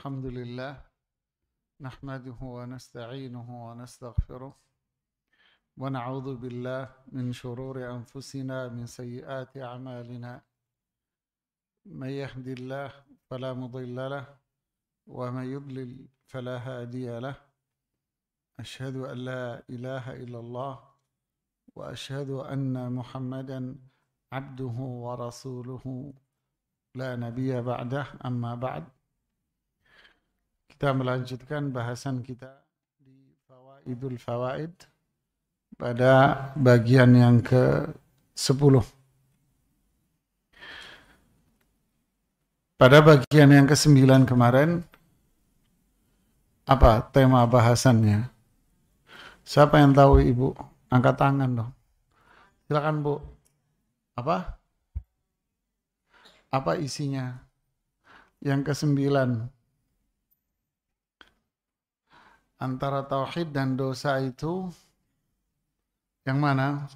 الحمد لله نحمده ونستعينه ونستغفره ونعوذ بالله من شرور أنفسنا من سيئات أعمالنا من يهد الله فلا مضل له ومن يضلل فلا هادي له أشهد أن لا إله إلا الله وأشهد أن محمدا عبده ورسوله لا نبي بعده أما بعد. Kita melanjutkan bahasan kita di Fawaidul Fawaid pada bagian yang ke-10. Pada bagian yang ke-9 kemarin, apa tema bahasannya? Siapa yang tahu, Ibu? Angkat tangan dong. Silakan, Bu. Apa isinya? Yang ke-9. Antara tauhid dan dosa itu yang mana?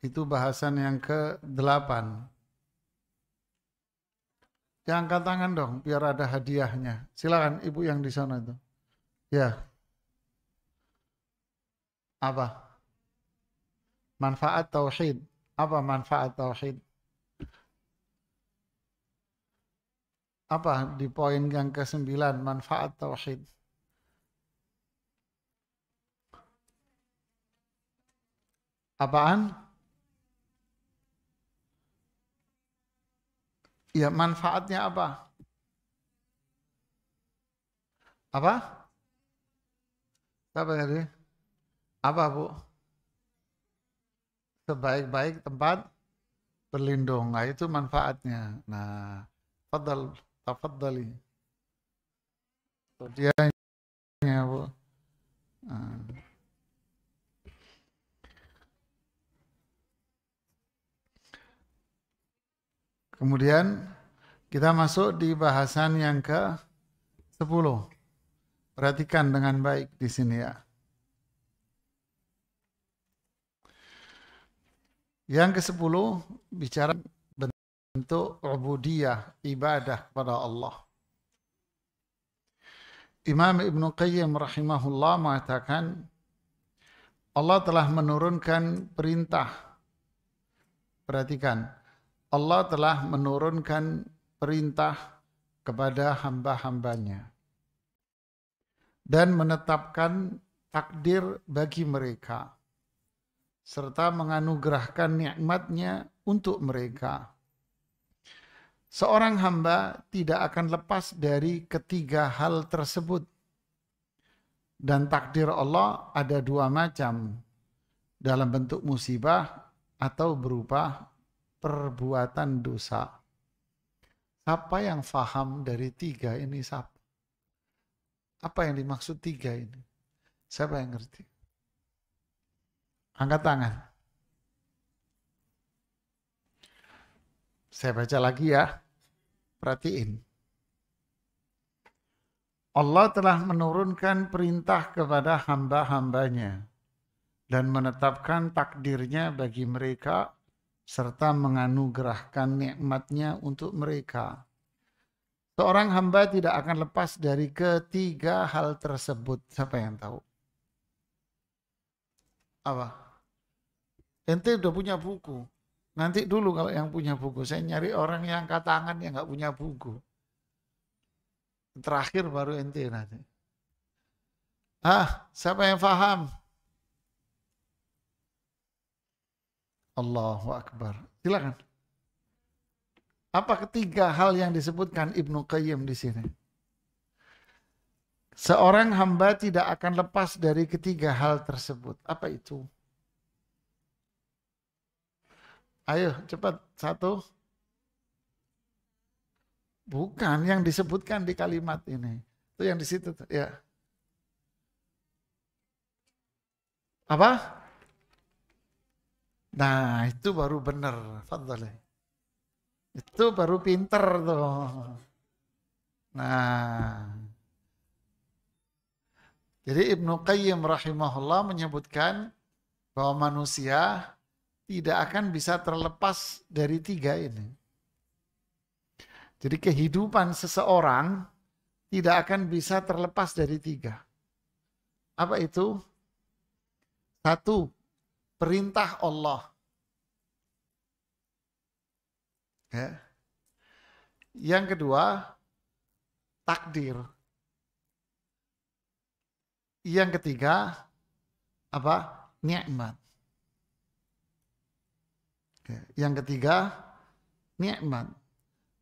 Itu bahasan yang ke-8. Ya, angkat tangan dong biar ada hadiahnya. Silakan Ibu yang di sana itu. Ya. Apa? Manfaat tauhid. Apa manfaat tauhid? Apa di poin yang ke-9 manfaat tauhid? Apaan? Ya, manfaatnya apa? Apa? Apa tadi? Apa, Bu? Sebaik-baik tempat berlindung. Nah, itu manfaatnya. Nah, tafadhali. Dia Bu. Nah. Kemudian kita masuk di bahasan yang ke-10. Perhatikan dengan baik di sini ya. Yang ke-10 bicara bentuk ubudiyah, ibadah kepada Allah. Imam Ibnu Qayyim rahimahullah mengatakan Allah telah menurunkan perintah. Perhatikan, Allah telah menurunkan perintah kepada hamba-hambanya dan menetapkan takdir bagi mereka serta menganugerahkan nikmatnya untuk mereka. Seorang hamba tidak akan lepas dari ketiga hal tersebut. Dan takdir Allah ada dua macam, dalam bentuk musibah atau berupa perbuatan dosa. Siapa yang faham dari tiga ini? Siapa? Apa yang dimaksud tiga ini? Siapa yang ngerti? Angkat tangan. Saya baca lagi ya. Perhatiin. Allah telah menurunkan perintah kepada hamba-hambanya dan menetapkan takdirnya bagi mereka serta menganugerahkan nikmatnya untuk mereka. Seorang hamba tidak akan lepas dari ketiga hal tersebut. Siapa yang tahu? Apa? Ente udah punya buku. Nanti dulu kalau yang punya buku. Saya nyari orang yang angkat tangan yang nggak punya buku. Terakhir baru ente nanti. Siapa yang paham? Allahu Akbar. Silakan. Apa ketiga hal yang disebutkan Ibnu Qayyim di sini? Seorang hamba tidak akan lepas dari ketiga hal tersebut. Apa itu? Ayo cepat, satu. Bukan yang disebutkan di kalimat ini. Itu yang di situ ya. Apa? Nah, itu baru benar. Fadhali. Itu baru pinter tuh. Nah. Jadi Ibnu Qayyim rahimahullah menyebutkan bahwa manusia tidak akan bisa terlepas dari tiga ini. Jadi kehidupan seseorang tidak akan bisa terlepas dari 3. Apa itu? 1, perintah Allah. Ya. Yang kedua, takdir. Yang ketiga, apa? Nikmat. Ya. Yang ketiga, nikmat.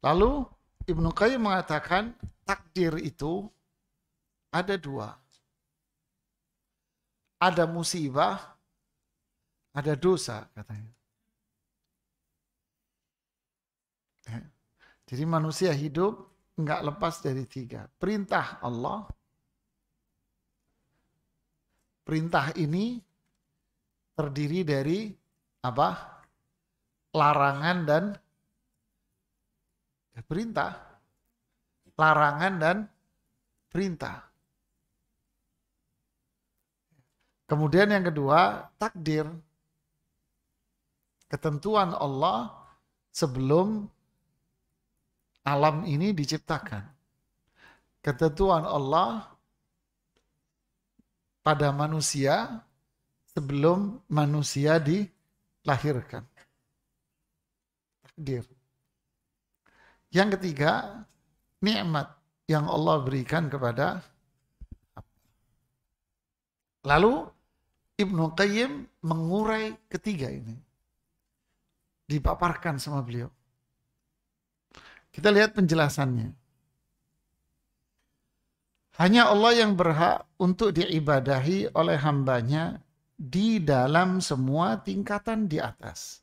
Lalu Ibnu Qayyim mengatakan takdir itu ada 2. Ada musibah, ada dosa katanya. Ya. Jadi manusia hidup enggak lepas dari 3. Perintah Allah. Perintah ini terdiri dari apa? Larangan dan perintah. Larangan dan perintah. Kemudian yang kedua, takdir. Ketentuan Allah sebelum alam ini diciptakan. Ketentuan Allah pada manusia sebelum manusia dilahirkan. Takdir. Yang ketiga, nikmat yang Allah berikan kepada. Lalu Ibnu Qayyim mengurai ketiga ini. Dipaparkan sama beliau. Kita lihat penjelasannya. Hanya Allah yang berhak untuk diibadahi oleh hambanya di dalam semua tingkatan di atas.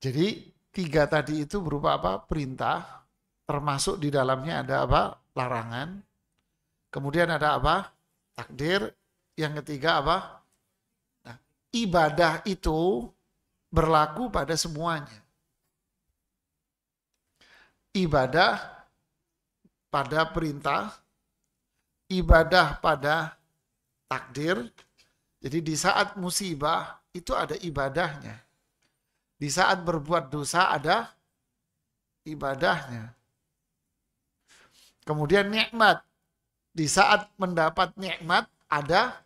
Jadi 3 tadi itu berupa apa? Perintah, termasuk di dalamnya ada apa? Larangan. Kemudian ada apa? Takdir. Yang ketiga apa? Nah, ibadah itu berlaku pada semuanya. Ibadah pada perintah, ibadah pada takdir. Jadi di saat musibah itu ada ibadahnya. Di saat berbuat dosa ada ibadahnya. Kemudian nikmat. Di saat mendapat nikmat ada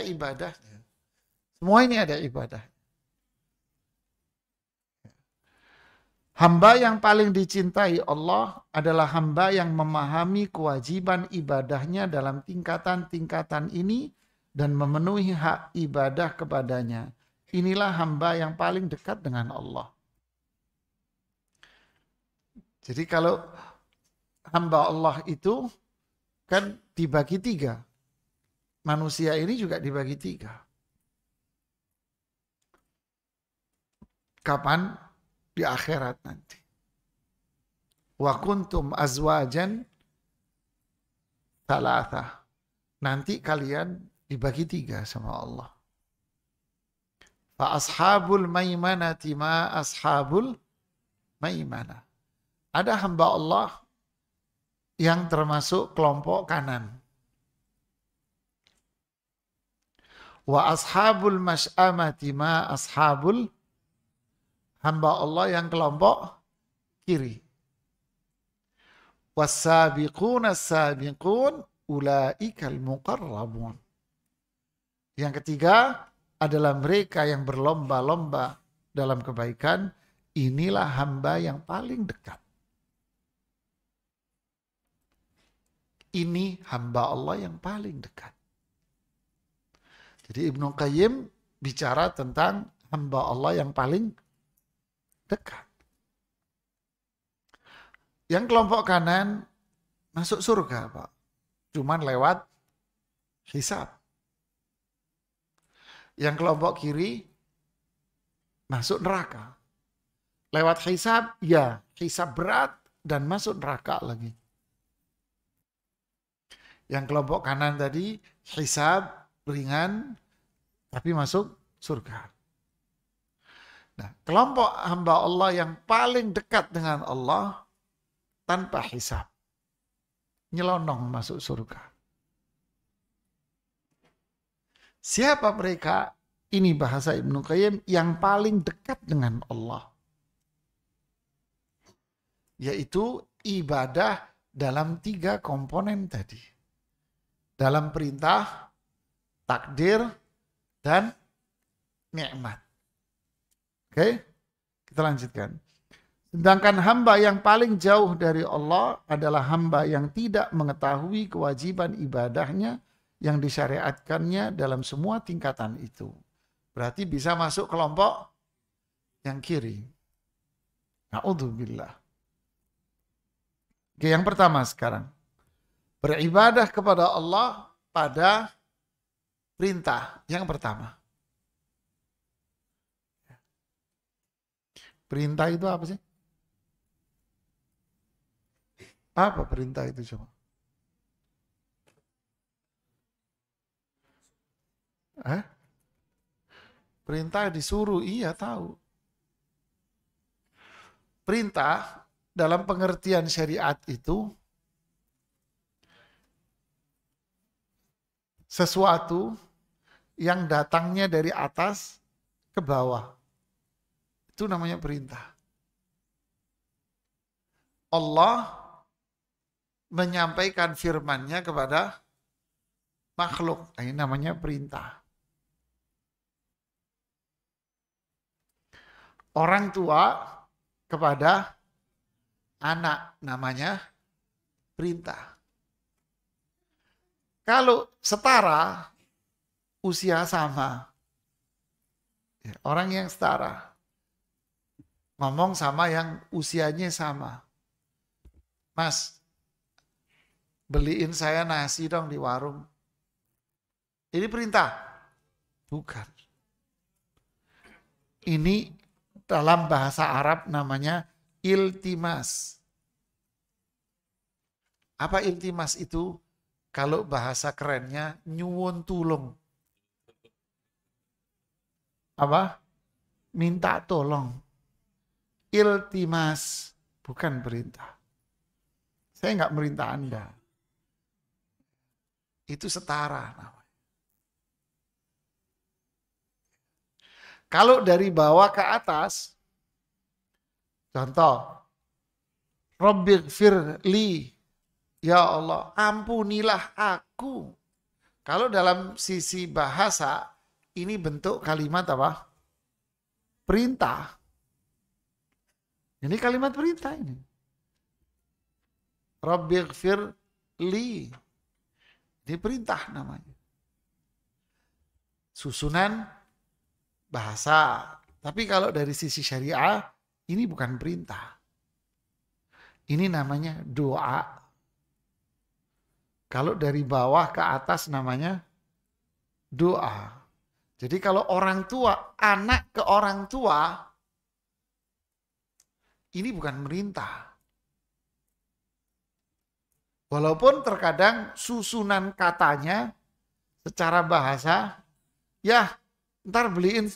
ibadahnya. Semua ini ada ibadah. Hamba yang paling dicintai Allah adalah hamba yang memahami kewajiban ibadahnya dalam tingkatan-tingkatan ini dan memenuhi hak ibadah kepadanya. Inilah hamba yang paling dekat dengan Allah. Jadi kalau hamba Allah itu kan dibagi 3. Manusia ini juga dibagi 3. Kapan? Di akhirat nanti. Wa kuntum azwajan thalatha. Nanti kalian dibagi 3 sama Allah. Fa ashabul maimanati ma ashabul maimanah. Ada hamba Allah yang termasuk kelompok kanan. Wa ashabul masy'amati ma ashabul, hamba Allah yang kelompok kiri. Was-sabiquna as-sabiqun ulaikal muqarrabun. Yang ketiga adalah mereka yang berlomba-lomba dalam kebaikan. Inilah hamba yang paling dekat. Ini hamba Allah yang paling dekat. Jadi Ibnu Qayyim bicara tentang hamba Allah yang paling dekat. Yang kelompok kanan masuk surga, Pak. Cuman lewat hisab. Yang kelompok kiri masuk neraka. Lewat hisab, ya hisab berat dan masuk neraka lagi. Yang kelompok kanan tadi hisab ringan tapi masuk surga. Nah, kelompok hamba Allah yang paling dekat dengan Allah tanpa hisab, nyelonong masuk surga. Siapa mereka? Ini bahasa Ibnu Qayyim, yang paling dekat dengan Allah. yaitu ibadah dalam 3 komponen tadi. Dalam perintah, takdir, dan nikmat. Oke, kita lanjutkan. Sedangkan hamba yang paling jauh dari Allah adalah hamba yang tidak mengetahui kewajiban ibadahnya yang disyariatkannya dalam semua tingkatan itu. Berarti bisa masuk kelompok yang kiri. Na'udzubillah. Oke, yang pertama sekarang. Beribadah kepada Allah pada perintah. Yang pertama. Perintah itu apa sih? Apa perintah itu coba? Perintah disuruh, iya tahu. Perintah dalam pengertian syariat itu sesuatu yang datangnya dari atas ke bawah. Itu namanya perintah. Allah menyampaikan firman-Nya kepada makhluk. Ini namanya perintah. Orang tua kepada anak namanya perintah. Kalau setara, usia sama. Orang yang setara. Ngomong sama yang usianya sama. Mas, beliin saya nasi dong di warung. Ini perintah? Bukan. Ini dalam bahasa Arab namanya iltimas. Apa iltimas itu? Kalau bahasa kerennya nyuwun tulung. Apa? Minta tolong. Iltimas, bukan perintah. Saya nggak merintah Anda. Itu setara namanya. Kalau dari bawah ke atas, contoh, Rabbighfirli, ya Allah, ampunilah aku. Kalau dalam sisi bahasa, ini bentuk kalimat apa? Perintah. Ini kalimat perintah ini. Rabbighfirli. Ini perintah namanya. Susunan bahasa. Tapi kalau dari sisi syariah, ini bukan perintah. Ini namanya doa. Kalau dari bawah ke atas namanya doa. Jadi kalau orang tua, anak ke orang tua, ini bukan merintah. Walaupun terkadang susunan katanya secara bahasa, ya ntar beliin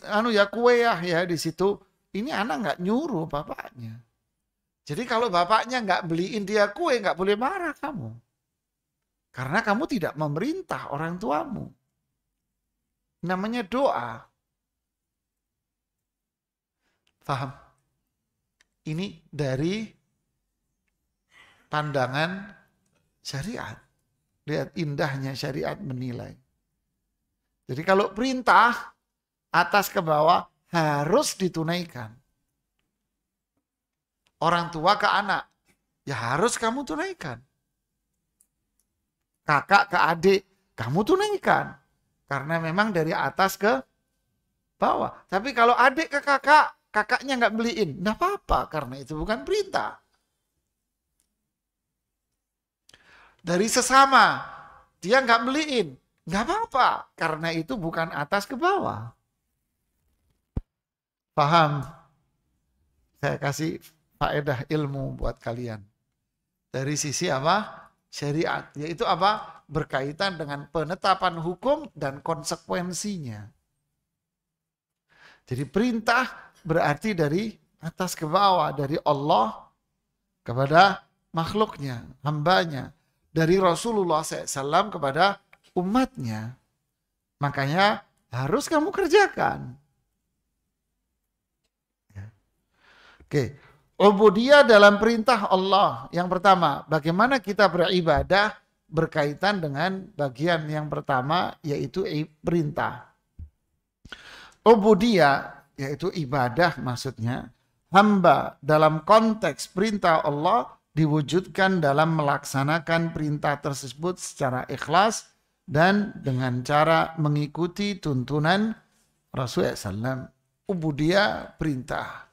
kue ya di situ. Ini anak nggak nyuruh bapaknya. Jadi kalau bapaknya nggak beliin dia kue, nggak boleh marah kamu. Karena kamu tidak memerintah orang tuamu. Namanya doa. Paham? Ini dari pandangan syariat. Lihat indahnya syariat menilai. Jadi kalau perintah atas ke bawah harus ditunaikan. Orang tua ke anak, ya harus kamu tunaikan. Kakak ke adik, kamu tunaikan. Karena memang dari atas ke bawah. Tapi kalau adik ke kakak, kakaknya nggak beliin, nggak apa-apa karena itu bukan perintah. Dari sesama, dia nggak beliin, nggak apa-apa karena itu bukan atas ke bawah. Paham? Saya kasih faedah ilmu buat kalian. Dari sisi apa? Syariat, yaitu apa? Berkaitan dengan penetapan hukum dan konsekuensinya. Jadi perintah berarti dari atas ke bawah, dari Allah kepada makhluknya, hambanya. Dari Rasulullah SAW kepada umatnya. Makanya harus kamu kerjakan. Oke, Ubudiyah dalam perintah Allah. Yang pertama, bagaimana kita beribadah berkaitan dengan bagian yang pertama, yaitu perintah. Ubudiyah, yaitu ibadah maksudnya, hamba dalam konteks perintah Allah diwujudkan dalam melaksanakan perintah tersebut secara ikhlas dan dengan cara mengikuti tuntunan Rasulullah SAW. Ubudiyah perintah.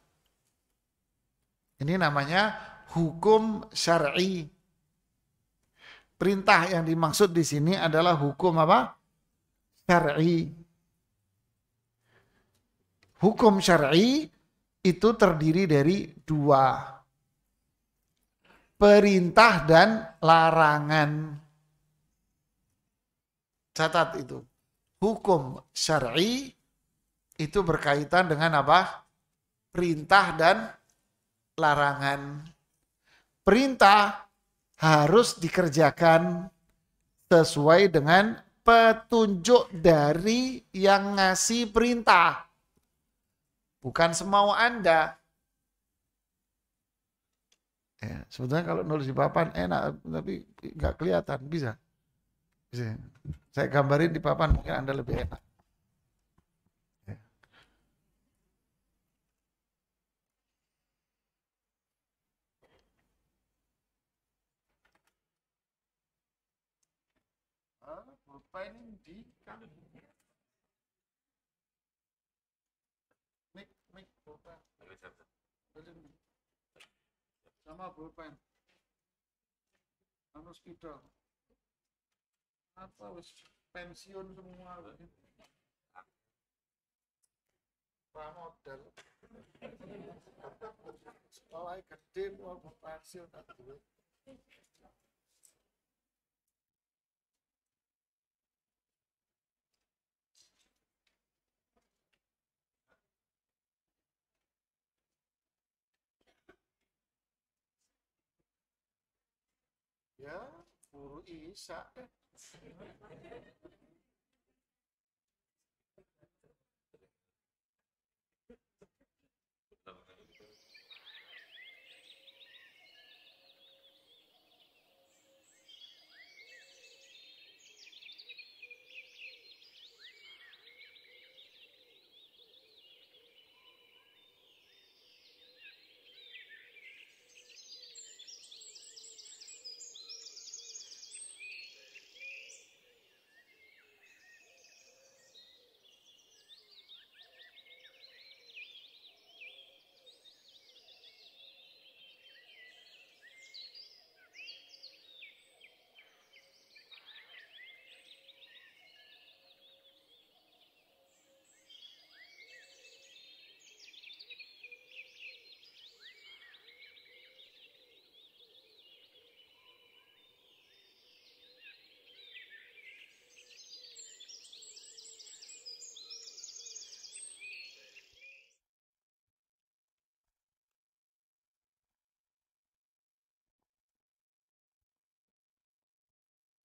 Ini namanya hukum syar'i. Perintah yang dimaksud di sini adalah hukum apa? Syar'i. Hukum syar'i itu terdiri dari dua. Perintah dan larangan. Catat itu. Hukum syar'i itu berkaitan dengan apa? Perintah dan larangan. Perintah harus dikerjakan sesuai dengan petunjuk dari yang ngasih perintah. Bukan semau Anda. Ya, sebetulnya kalau nulis di papan enak, tapi nggak kelihatan. Bisa. Saya gambarin di papan, mungkin Anda lebih enak. Pulpen di mic pulpen sama pulpen anu spidol apa wis pensiun semua pramodel sekolah gede mau pensiun aku. Ya, guru Isa deh.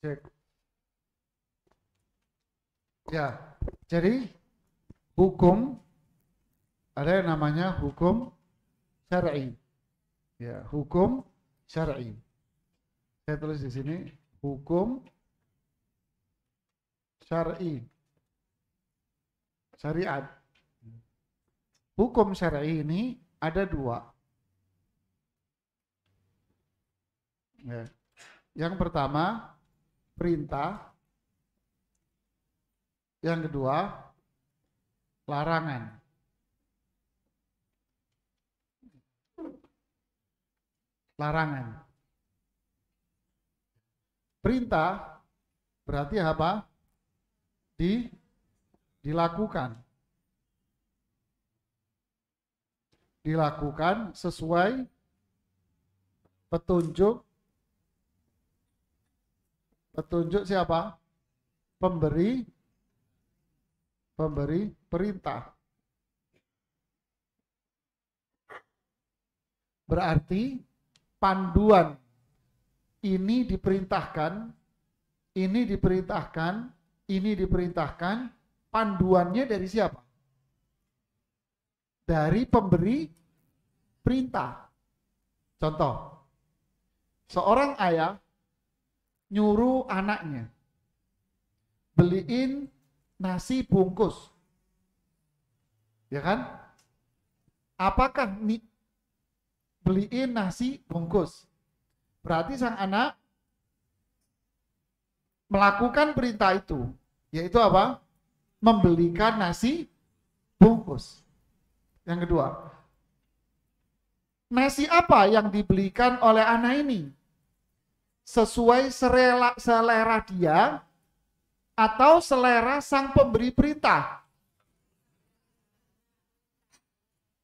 Cek. Ya, jadi hukum ada yang namanya hukum syar'i. Ya, hukum syar'i. Saya tulis di sini hukum syar'i. Syariat. Hukum syar'i ini ada dua. Ya. Yang pertama perintah, yang kedua larangan. Larangan. Perintah berarti apa? Dilakukan. Dilakukan sesuai petunjuk siapa? Pemberi perintah. Berarti panduan ini diperintahkan, ini diperintahkan, ini diperintahkan, panduannya dari siapa? Dari pemberi perintah. Contoh, seorang ayah nyuruh anaknya beliin nasi bungkus. Ya kan? Apakah beliin nasi bungkus? Berarti sang anak melakukan perintah itu, yaitu apa? Membelikan nasi bungkus. Yang kedua, nasi apa yang dibelikan oleh anak ini? Sesuai selera dia atau selera sang pemberi perintah?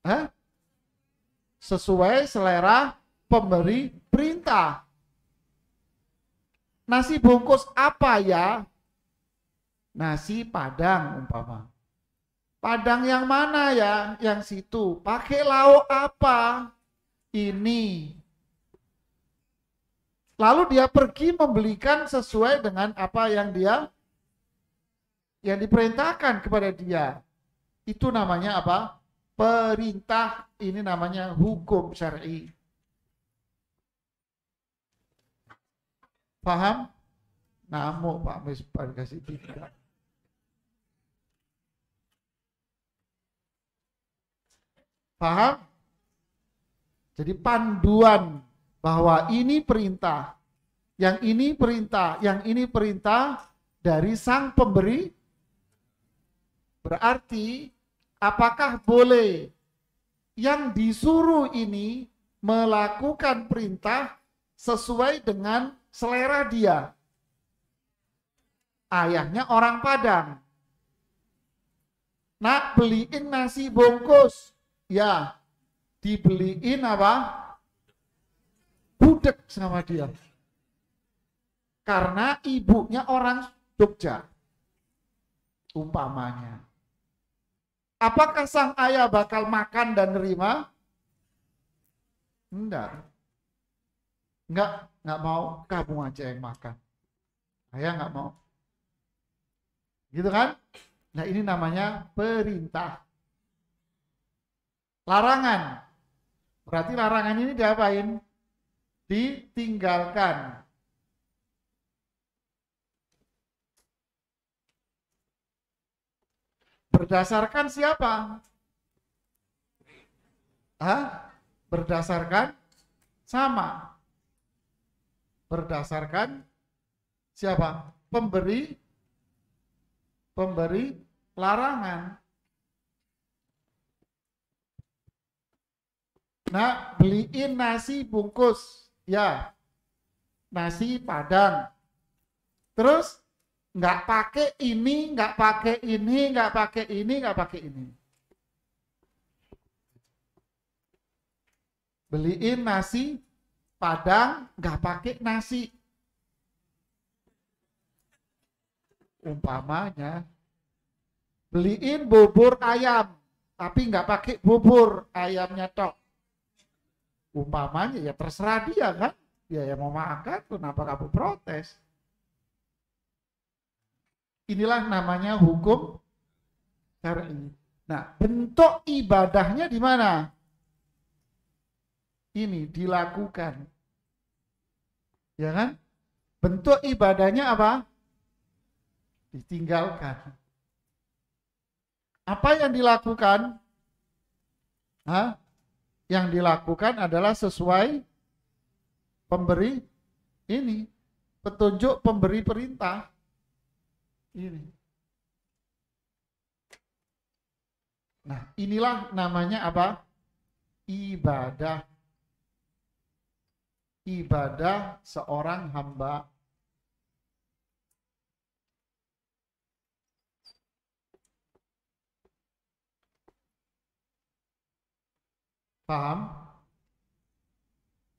Hah? Sesuai selera pemberi perintah. Nasi bungkus apa ya? Nasi Padang umpama. Padang yang mana ya? Yang situ. Pakai lauk apa? Ini. Lalu dia pergi membelikan sesuai dengan apa yang diperintahkan kepada dia. Itu namanya apa? Perintah. Ini namanya hukum syar'i. Paham? Namuk Pak Misbah kasih tiga. Paham? Jadi panduan bahwa ini perintah, yang ini perintah, yang ini perintah dari sang pemberi. Berarti apakah boleh yang disuruh ini melakukan perintah sesuai dengan selera dia? Ayahnya orang Padang. Nak, beliin nasi bungkus. Ya, dibeliin apa? Budek sama dia. Karena ibunya orang Jogja. Umpamanya. Apakah sang ayah bakal makan dan nerima? Enggak. Enggak mau, kamu aja yang makan. Ayah enggak mau. Gitu kan? Nah, ini namanya perintah. Larangan. Berarti larangan ini diapain? Ditinggalkan. Berdasarkan siapa? Hah? Berdasarkan sama. Berdasarkan siapa? Pemberi larangan. Nah, beliin nasi bungkus. Ya, nasi Padang. Terus nggak pakai ini, nggak pakai ini, nggak pakai ini, nggak pakai ini. Beliin nasi Padang, nggak pakai nasi. Umpamanya, beliin bubur ayam, tapi nggak pakai bubur ayamnya tok. Umpamanya ya terserah dia kan, dia yang mau makan, kenapa kamu protes? Inilah namanya hukum syar'i. Nah, bentuk ibadahnya di mana? Ini dilakukan. Ya kan? Bentuk ibadahnya apa? Ditinggalkan. Apa yang dilakukan? Hah? Yang dilakukan adalah sesuai pemberi ini, petunjuk pemberi perintah ini. Nah, inilah namanya apa? Ibadah. Ibadah seorang hamba. Paham?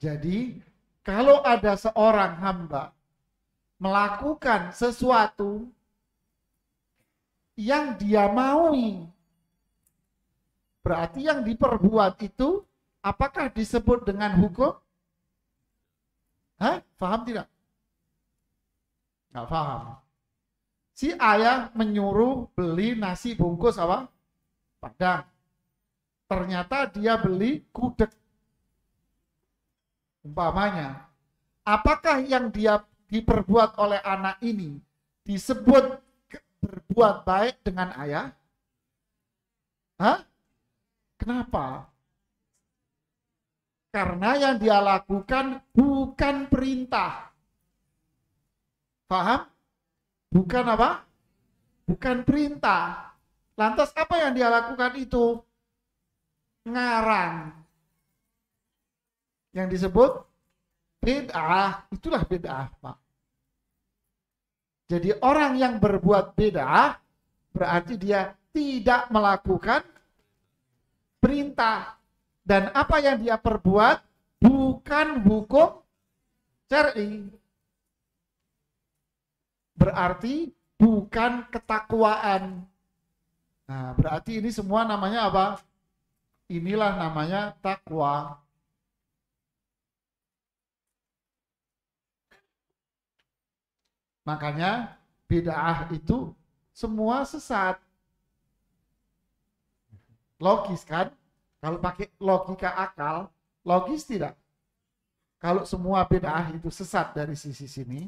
Jadi, kalau ada seorang hamba melakukan sesuatu yang dia maui, berarti yang diperbuat itu apakah disebut dengan hukum? Hah? Paham tidak? Nggak paham. Si ayah menyuruh beli nasi bungkus apa? Padang. Ternyata dia beli gudeg. Umpamanya, apakah yang dia diperbuat oleh anak ini disebut berbuat baik dengan ayah? Hah? Kenapa? Karena yang dia lakukan bukan perintah. Paham? Bukan apa? Bukan perintah. Lantas apa yang dia lakukan itu? Ngarang. Yang disebut bid'ah. Itulah bid'ah, Pak. Jadi orang yang berbuat bid'ah berarti dia tidak melakukan perintah. Dan apa yang dia perbuat bukan hukum syar'i. Berarti bukan ketakwaan. Nah, berarti ini semua namanya apa? Inilah namanya takwa. Makanya bid'ah itu semua sesat. Logis kan? Kalau pakai logika akal, logis tidak? Kalau semua bid'ah itu sesat dari sisi sini,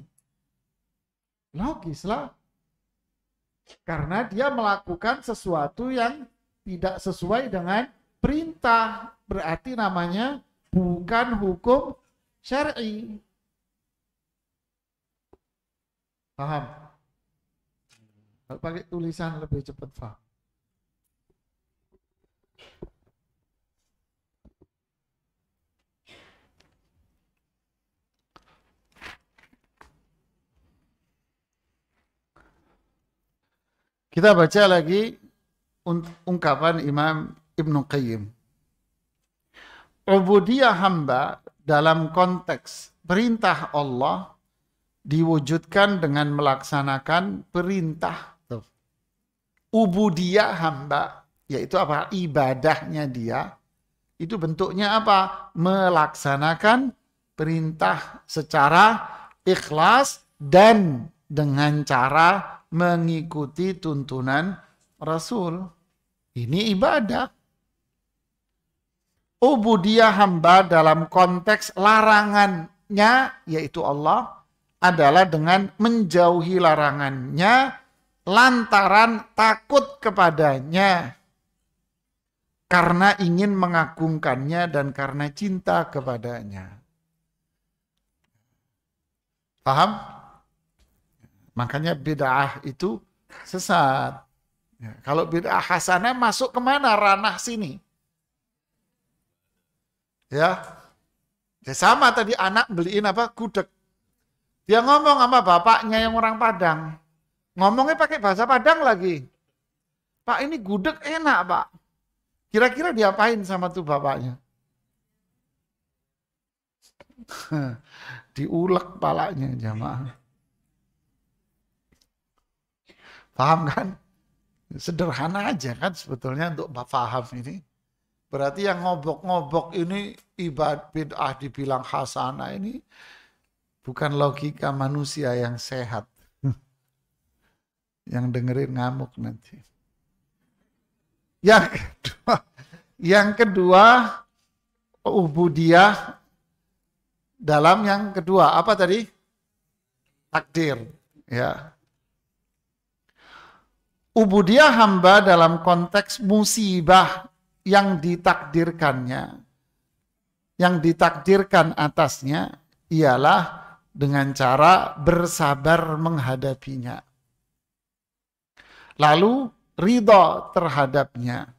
logis lah. Karena dia melakukan sesuatu yang tidak sesuai dengan perintah. Berarti namanya bukan hukum syar'i. Paham? Kalau pakai tulisan lebih cepat paham. Kita baca lagi ungkapan Imam Ibnu Qayyim. Ubudiyah hamba dalam konteks perintah Allah diwujudkan dengan melaksanakan perintah. Tuh. Ubudiyah hamba, yaitu apa? Ibadahnya dia. Itu bentuknya apa? Melaksanakan perintah secara ikhlas dan dengan cara mengikuti tuntunan Rasul. Ini ibadah. Ubudiyah hamba dalam konteks larangannya, yaitu Allah, adalah dengan menjauhi larangannya lantaran takut kepadanya, karena ingin mengagungkannya dan karena cinta kepadanya. Paham? Makanya bid'ah itu sesat. Ya, kalau bid'ah hasanah masuk kemana? Ranah sini. Ya, sama tadi anak beliin apa? Gudeg. Dia ngomong sama bapaknya yang orang Padang. Ngomongnya pakai bahasa Padang lagi. Pak, ini gudeg enak, Pak. Kira-kira diapain sama tuh bapaknya? Diulek palanya jamaah. Paham kan? Sederhana aja kan sebetulnya untuk paham ini. Berarti yang ngobok-ngobok ini ibadah bid'ah dibilang hasanah ini bukan logika manusia yang sehat. Yang dengerin ngamuk nanti. Yang kedua ubudiyah dalam yang kedua apa tadi? Takdir, ya. Ubudiyah hamba dalam konteks musibah yang ditakdirkannya, yang ditakdirkan atasnya ialah dengan cara bersabar menghadapinya. Lalu ridha terhadapnya.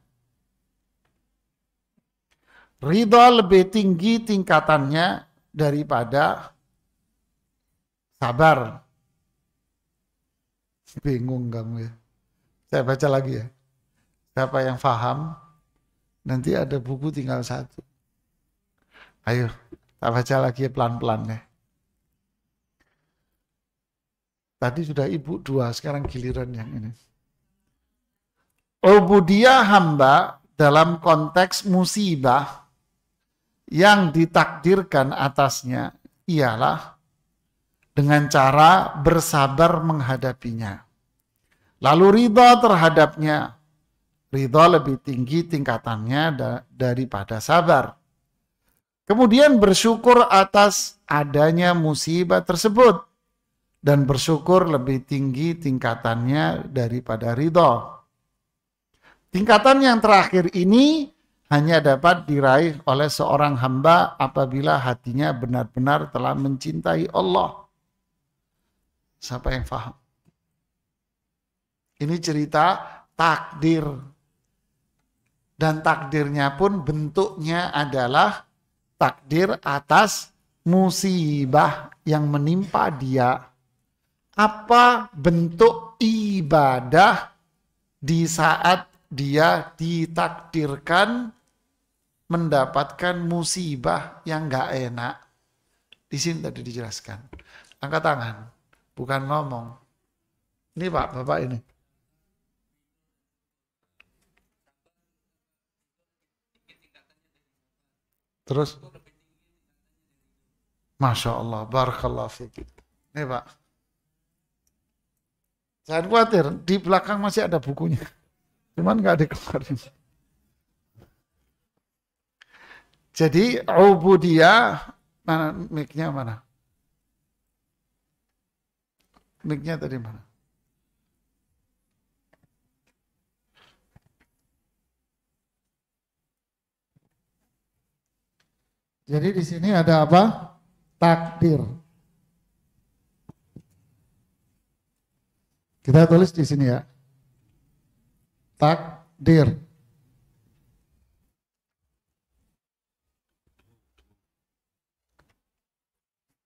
Ridha lebih tinggi tingkatannya daripada sabar. Bingung kamu ya. Saya baca lagi ya. Siapa yang paham, nanti ada buku tinggal satu. Ayo, kita baca lagi pelan-pelan ya. Tadi sudah ibu dua, sekarang giliran yang ini. Ubudiyah hamba dalam konteks musibah yang ditakdirkan atasnya ialah dengan cara bersabar menghadapinya. Lalu ridha terhadapnya. Ridha lebih tinggi tingkatannya daripada sabar. Kemudian bersyukur atas adanya musibah tersebut. Dan bersyukur lebih tinggi tingkatannya daripada ridho. Tingkatan yang terakhir ini hanya dapat diraih oleh seorang hamba apabila hatinya benar-benar telah mencintai Allah. Siapa yang paham? Ini cerita takdir. Dan takdirnya pun bentuknya adalah takdir atas musibah yang menimpa dia. Apa bentuk ibadah di saat dia ditakdirkan mendapatkan musibah yang gak enak? Di sini tadi dijelaskan. Angkat tangan, bukan ngomong. Ini Pak, Bapak ini. Terus, Masya Allah, barakallahu fiik. Ini Pak. Jangan khawatir, di belakang masih ada bukunya. Cuman nggak dikeluarin. Jadi ubudiyah, mana mic-nya mana? Mic-nya tadi mana? Jadi di sini ada apa? Takdir. Kita tulis di sini ya. Takdir.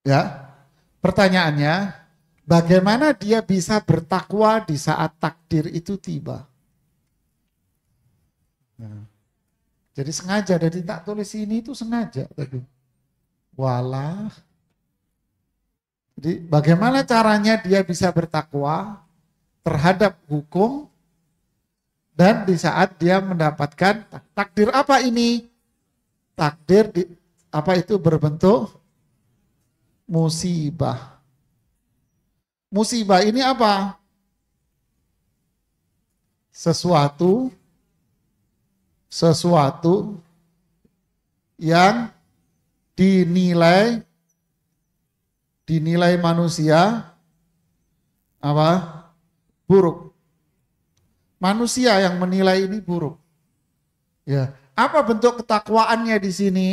Ya. Pertanyaannya, bagaimana dia bisa bertakwa di saat takdir itu tiba? Jadi sengaja, dari tak tulis ini itu sengaja tadi. Walah. Jadi bagaimana caranya dia bisa bertakwa terhadap hukum dan di saat dia mendapatkan takdir apa ini? Takdir apa itu berbentuk musibah. Musibah ini apa? Sesuatu yang dinilai manusia apa? Buruk. Manusia yang menilai ini buruk. Ya, apa bentuk ketakwaannya di sini?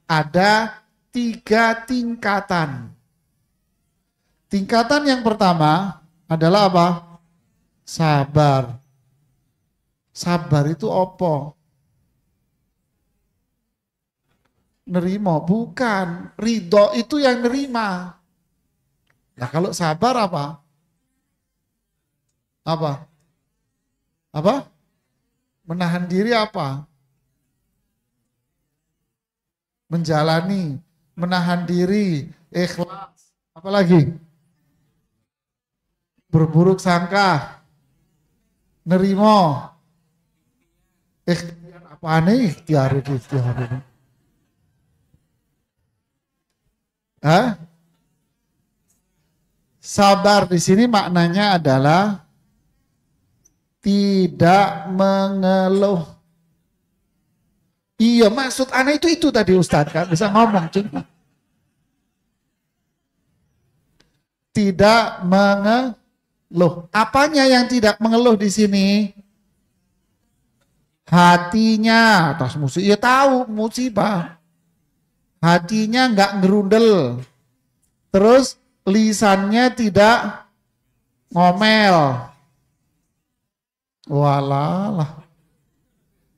Ada 3 tingkatan. Tingkatan yang pertama adalah apa? Sabar. Sabar itu apa? Nerima, bukan. Ridho itu yang nerima. Nah kalau sabar apa? Apa? Menahan diri apa? Menjalani, menahan diri, ikhlas. Apa lagi? Berburuk sangka, nerimo. Ikhtiar apa nih? Ikhtiar ini. Hah? Sabar di sini maknanya adalah tidak mengeluh. Iya, maksud aneh itu tadi Ustadz, kan bisa ngomong cuma. Tidak mengeluh. Apanya yang tidak mengeluh di sini? Hatinya atas musibah. Ya tahu musibah. Hatinya nggak ngerundel. Terus lisannya tidak ngomel. Walah.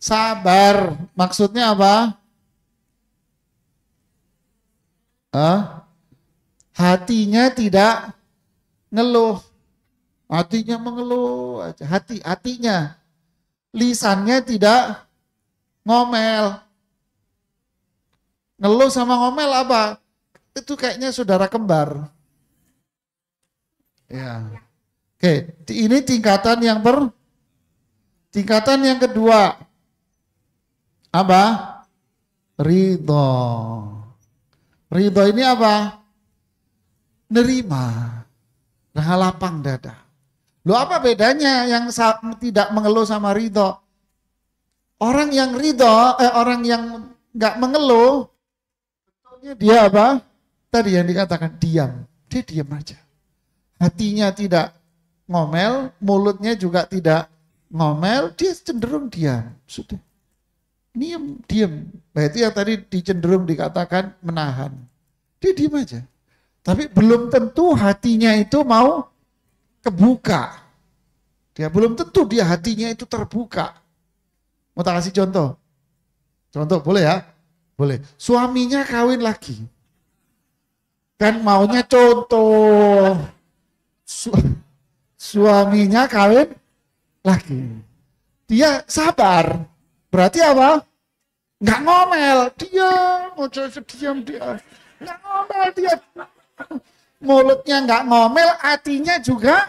Sabar. Maksudnya apa? Hatinya tidak ngeluh. Hatinya mengeluh aja. Hatinya. Lisannya tidak ngomel. Ngeluh sama ngomel apa? Itu kayaknya saudara kembar. Ya. Oke, ini tingkatan yang kedua. Apa? Ridho. Ridho ini apa? Nerima. Nah, lapang dada. Loh, apa bedanya yang tidak mengeluh sama ridho? Orang yang nggak mengeluh, dia apa? Tadi yang dikatakan diam. Dia diam aja. Hatinya tidak ngomel, mulutnya juga tidak ngomel, dia cenderung diam. Sudah. Diam, diam. Nah itu yang tadi cenderung dikatakan menahan. Dia diam aja. Tapi belum tentu hatinya itu mau kebuka. Dia belum tentu dia hatinya itu terbuka. Mau tak kasih contoh? Contoh boleh ya? Boleh. Suaminya kawin lagi. Kan maunya contoh. Suaminya kawin lagi. Dia sabar. Berarti apa? Nggak ngomel. Diam. Diam dia. Nggak ngomel dia. Mulutnya nggak ngomel, hatinya juga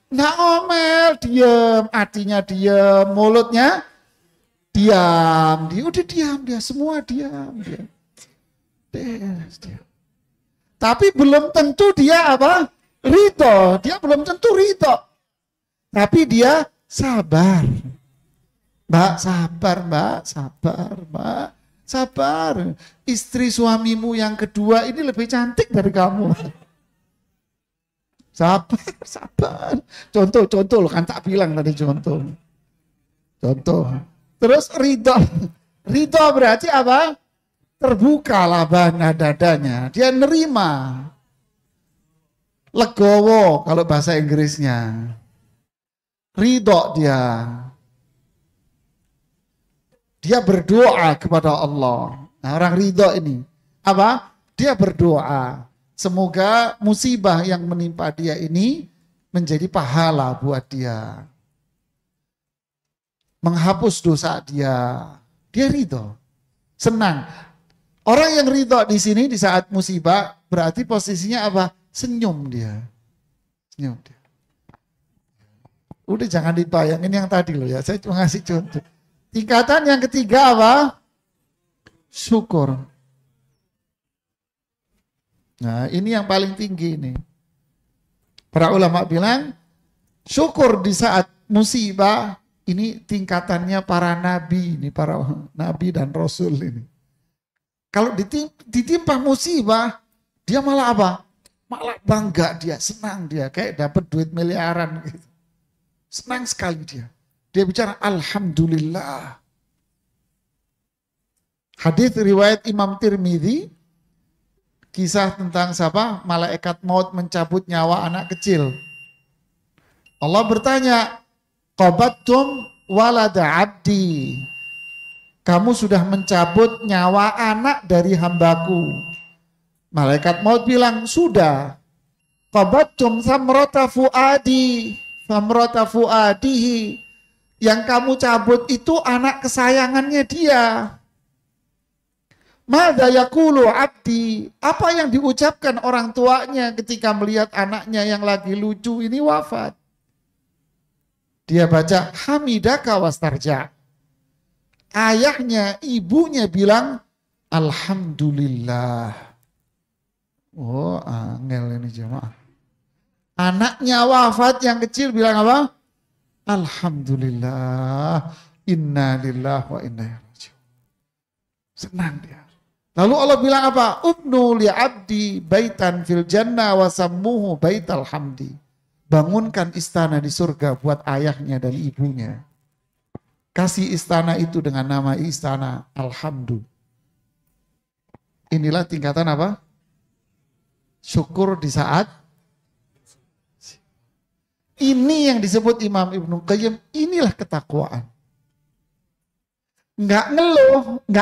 nggak ngomel. Diam. Hatinya diam. Mulutnya diam. Dia udah diam. Dia semua diam. Dia. Tapi belum tentu dia apa? Ridho. Dia belum tentu ridho. Tapi dia sabar. Mbak, sabar, Mbak. Sabar, Mbak. Sabar. Istri suamimu yang kedua ini lebih cantik dari kamu. Sabar, sabar. Contoh loh, kan tak bilang tadi contoh. Contoh. Terus ridho. Ridho berarti apa? Terbuka labana dadanya. Dia nerima. Legowo kalau bahasa Inggrisnya. Ridho dia. Dia berdoa kepada Allah. Nah, orang ridho ini. Apa? Dia berdoa. Semoga musibah yang menimpa dia ini menjadi pahala buat dia. Menghapus dosa dia. Dia ridho. Senang. Orang yang ridho di sini di saat musibah berarti posisinya apa? Senyum dia. Senyum dia. Udah jangan dibayangin yang tadi loh ya. Saya cuma ngasih contoh. Tingkatan yang ketiga apa? Syukur. Nah ini yang paling tinggi ini. Para ulama bilang syukur di saat musibah ini tingkatannya para nabi. Ini para nabi dan rasul ini. Kalau ditimpa musibah, dia malah apa? Malah bangga dia, senang dia. Kayak dapat duit miliaran gitu. Senang sekali dia. Dia bicara Alhamdulillah. Hadis riwayat Imam Tirmidzi, kisah tentang siapa? Malaikat maut mencabut nyawa anak kecil. Allah bertanya, qabattum walada abdi. Kamu sudah mencabut nyawa anak dari hambaku. Malaikat maut bilang, sudah. Qabattum samrata fuadi, samrata fuadihi. Yang kamu cabut itu anak kesayangannya dia. Madza yaqulu abdi? Apa yang diucapkan orang tuanya ketika melihat anaknya yang lagi lucu ini wafat? Dia baca hamidaka wastarja. Ayahnya, ibunya bilang alhamdulillah. Oh, angel ini jemaah. Anaknya wafat yang kecil bilang apa? Alhamdulillah. Inna lillahi wa inna ilaihi raji'un. Senang dia. Lalu Allah bilang apa? Ubnu li abdi baitan fil jannah wa sammuhu baital hamdi. Bangunkan istana di surga buat ayahnya dan ibunya. Kasih istana itu dengan nama istana Alhamdulillah. Inilah tingkatan apa? Syukur di saat ini yang disebut Imam Ibnu Qayyim, inilah ketakwaan. Nggak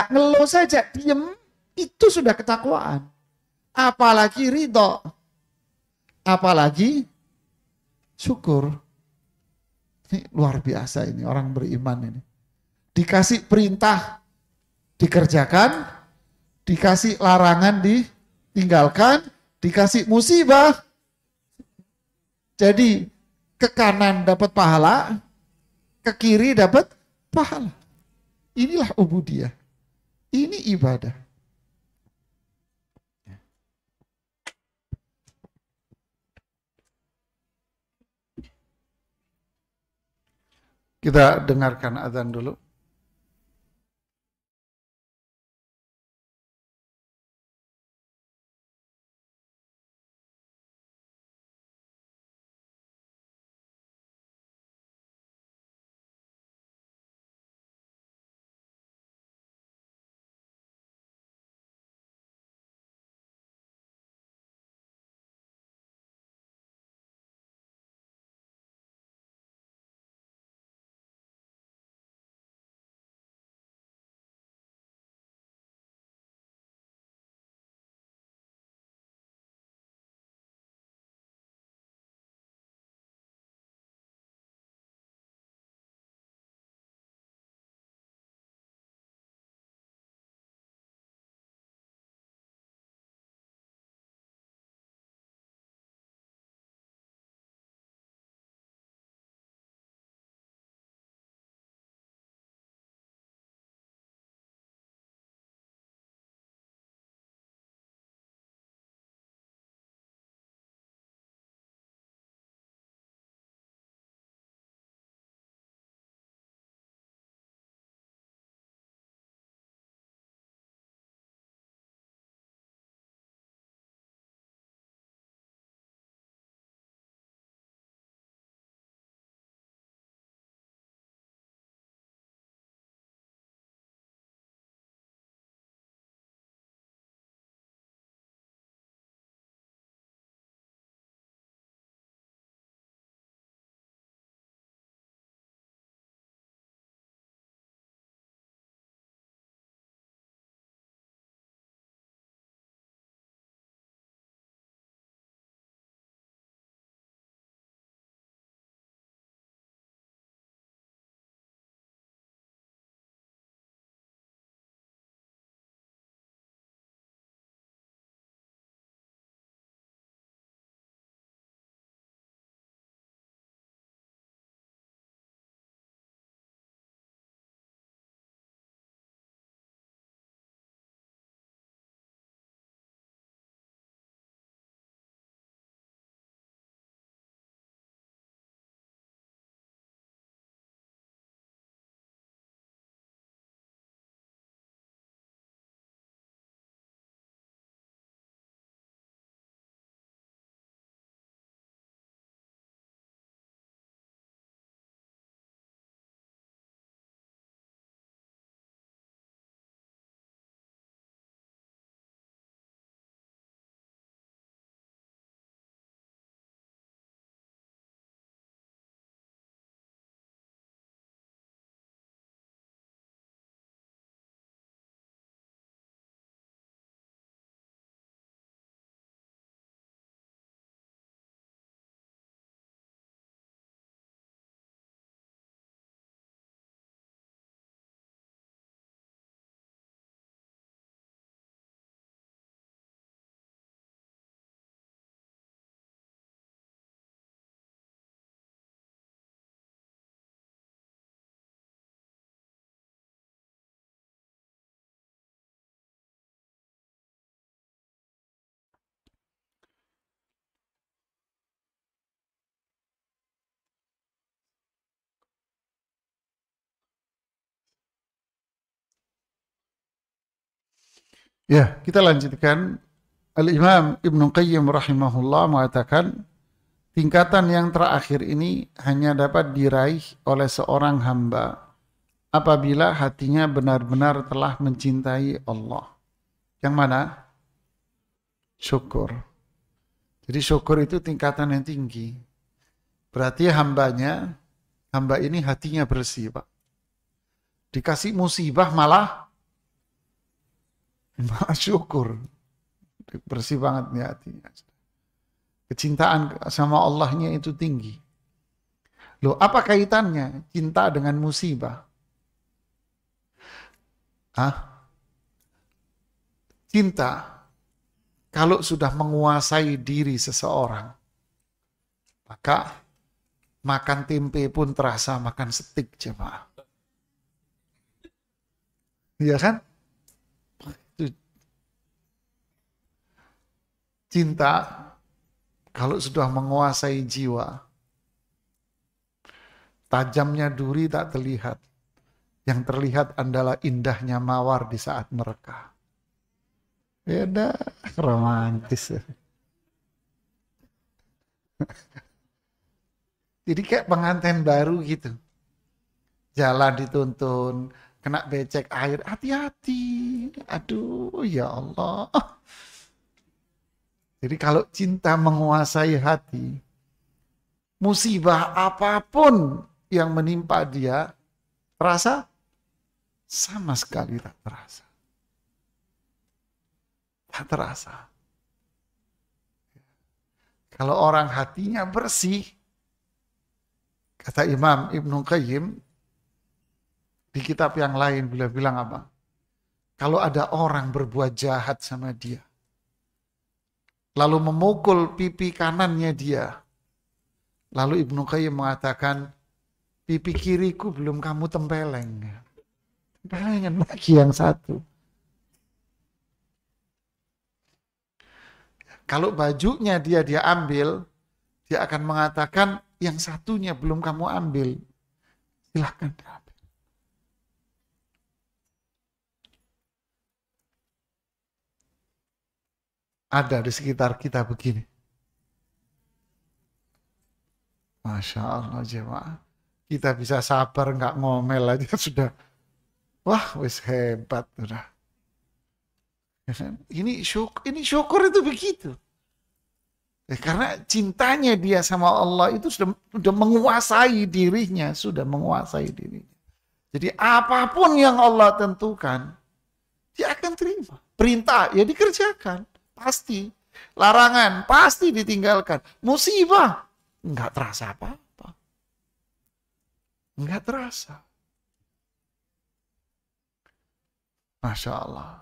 ngeluh saja, diem, itu sudah ketakwaan. Apalagi ridho, apalagi syukur. Ini luar biasa ini orang beriman ini. Dikasih perintah dikerjakan, dikasih larangan ditinggalkan, dikasih musibah. Jadi ke kanan dapat pahala, ke kiri dapat pahala. Inilah ubudiyah. Ini ibadah. Kita dengarkan azan dulu. Ya, kita lanjutkan. Al-Imam Ibnu Qayyim rahimahullah mengatakan, tingkatan yang terakhir ini hanya dapat diraih oleh seorang hamba apabila hatinya benar-benar telah mencintai Allah. Yang mana? Syukur. Jadi syukur itu tingkatan yang tinggi. Berarti hamba ini hatinya bersih, Pak. Dikasih musibah malah syukur. Bersih banget nih hatinya. Kecintaan sama Allahnya itu tinggi. Loh, apa kaitannya cinta dengan musibah? Cinta kalau sudah menguasai diri seseorang, maka makan tempe pun terasa makan steak, jemaah. Iya kan? Cinta kalau sudah menguasai jiwa, tajamnya duri tak terlihat. Yang terlihat adalah indahnya mawar di saat mereka. Beda, romantis. Jadi kayak pengantin baru gitu. Jalan dituntun, kena becek air, hati-hati. Aduh, ya Allah. Jadi kalau cinta menguasai hati, musibah apapun yang menimpa dia, terasa? Sama sekali tak terasa. Tak terasa. Kalau orang hatinya bersih, kata Imam Ibnu Qayyim, di kitab yang lain beliau bilang apa? Kalau ada orang berbuat jahat sama dia, lalu memukul pipi kanannya dia, lalu Ibnu Qayyim mengatakan, pipi kiriku belum kamu tempeleng. Tempelengan lagi yang satu. Kalau bajunya dia ambil, dia akan mengatakan, yang satunya belum kamu ambil. Silahkan diambil. Ada di sekitar kita begini. Masya Allah jemaah. Kita bisa sabar nggak ngomel aja sudah. Wah, wis hebat udah. Ini syukur itu begitu. Karena cintanya dia sama Allah itu sudah menguasai dirinya, Jadi apapun yang Allah tentukan, dia akan terima. Perintah ya dikerjakan, pasti. Larangan pasti ditinggalkan. Musibah nggak terasa apa-apa. Nggak terasa. Masya Allah.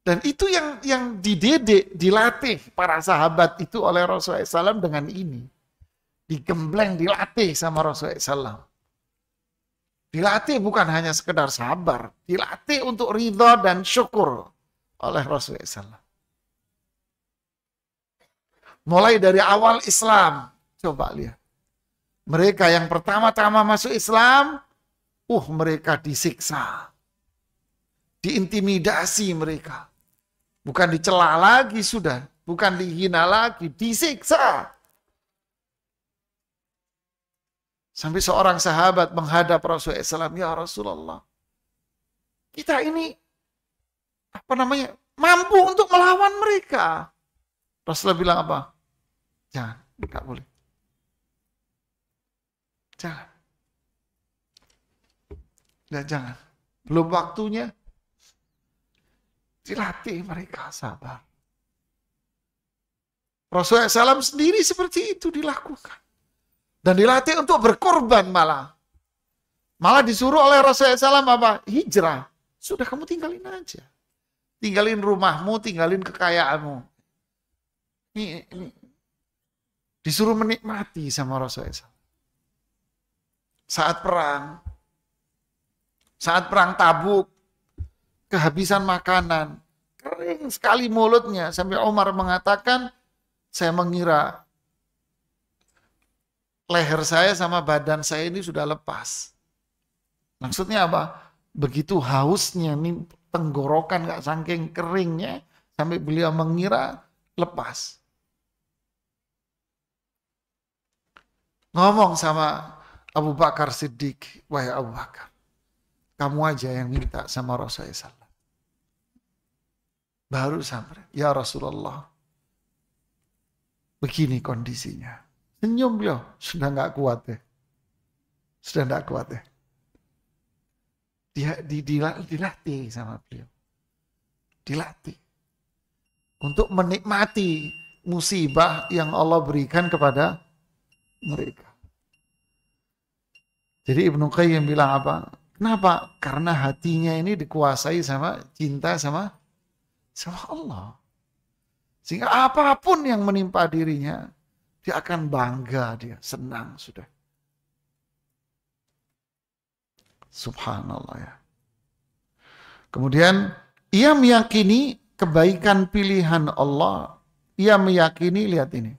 Dan itu yang dididik, dilatih para sahabat itu oleh Rasulullah SAW dengan ini. Digembleng, dilatih sama Rasulullah SAW. Dilatih bukan hanya sekedar sabar, dilatih untuk ridha dan syukur oleh Rasulullah SAW. Mulai dari awal Islam, coba lihat. Mereka yang pertama-tama masuk Islam, mereka disiksa. Diintimidasi mereka. Bukan dicela lagi sudah. Bukan dihina lagi. Disiksa. Sampai seorang sahabat menghadap Rasulullah SAW. Ya Rasulullah. Kita ini mampu untuk melawan mereka. Rasulullah bilang apa? Jangan. Enggak boleh. Jangan. Ya, jangan. Belum waktunya. Dilatih mereka sabar. Rasulullah SAW sendiri seperti itu dilakukan. Dan dilatih untuk berkorban malah. Malah disuruh oleh Rasulullah SAW apa? Hijrah. Sudah kamu tinggalin aja. Tinggalin rumahmu, tinggalin kekayaanmu. Ini. Disuruh menikmati sama Rasulullah SAW. Saat perang Tabuk, kehabisan makanan, kering sekali mulutnya, sampai Umar mengatakan, saya mengira leher saya sama badan saya ini sudah lepas. Maksudnya apa? Begitu hausnya nih tenggorokan, nggak saking keringnya, sampai beliau mengira lepas. Ngomong sama Abu Bakar Siddiq, wahai Abu Bakar, kamu aja yang minta sama Rasulullah SAW. Baru sampai, ya Rasulullah, begini kondisinya. Senyum beliau, sudah nggak kuat deh. Sudah nggak kuat deh. Dia dilatih sama beliau. Dilatih. Untuk menikmati musibah yang Allah berikan kepada mereka. Jadi Ibnu Qayyim bilang apa? Kenapa? Karena hatinya ini dikuasai sama cinta sama Allah. Sehingga apapun yang menimpa dirinya, dia akan bangga, dia senang sudah. Subhanallah ya. Kemudian ia meyakini kebaikan pilihan Allah. Ia meyakini, lihat ini.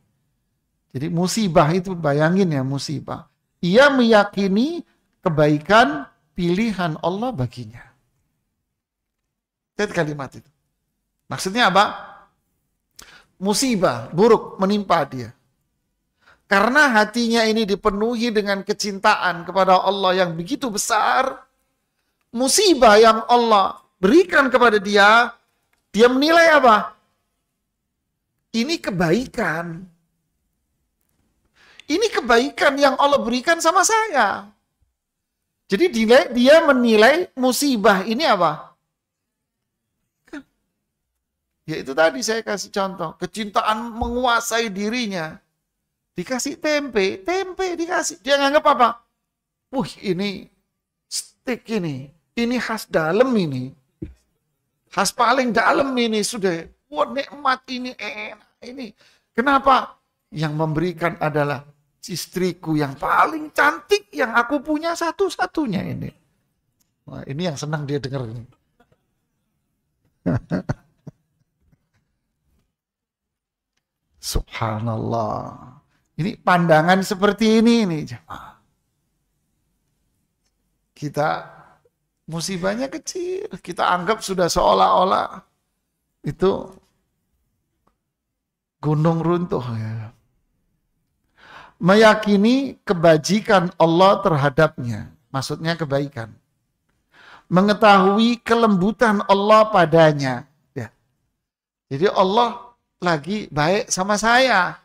Jadi musibah itu, bayangin ya musibah. Ia meyakini kebaikan pilihan Allah baginya. Lihat kalimat itu. Maksudnya apa? Musibah buruk menimpa dia. Karena hatinya ini dipenuhi dengan kecintaan kepada Allah yang begitu besar, musibah yang Allah berikan kepada dia, dia menilai apa? Ini kebaikan. Ini kebaikan yang Allah berikan sama saya. Jadi dia menilai musibah ini apa? Ya itu tadi saya kasih contoh. Kecintaan menguasai dirinya. Dikasih tempe dikasih. Dia nganggap apa? Ini steak ini. Ini khas dalam ini. Khas paling dalam ini sudah. Wah nikmat ini, enak ini. Kenapa? Yang memberikan adalah istriku yang paling cantik yang aku punya satu-satunya ini. Wah, ini yang senang dia dengar ini. Subhanallah. Ini pandangan seperti ini jemaah. Kita musibahnya kecil, kita anggap sudah seolah-olah itu gunung runtuh ya. Meyakini kebajikan Allah terhadapnya, maksudnya kebaikan. Mengetahui kelembutan Allah padanya. Ya. Jadi Allah lagi baik sama saya.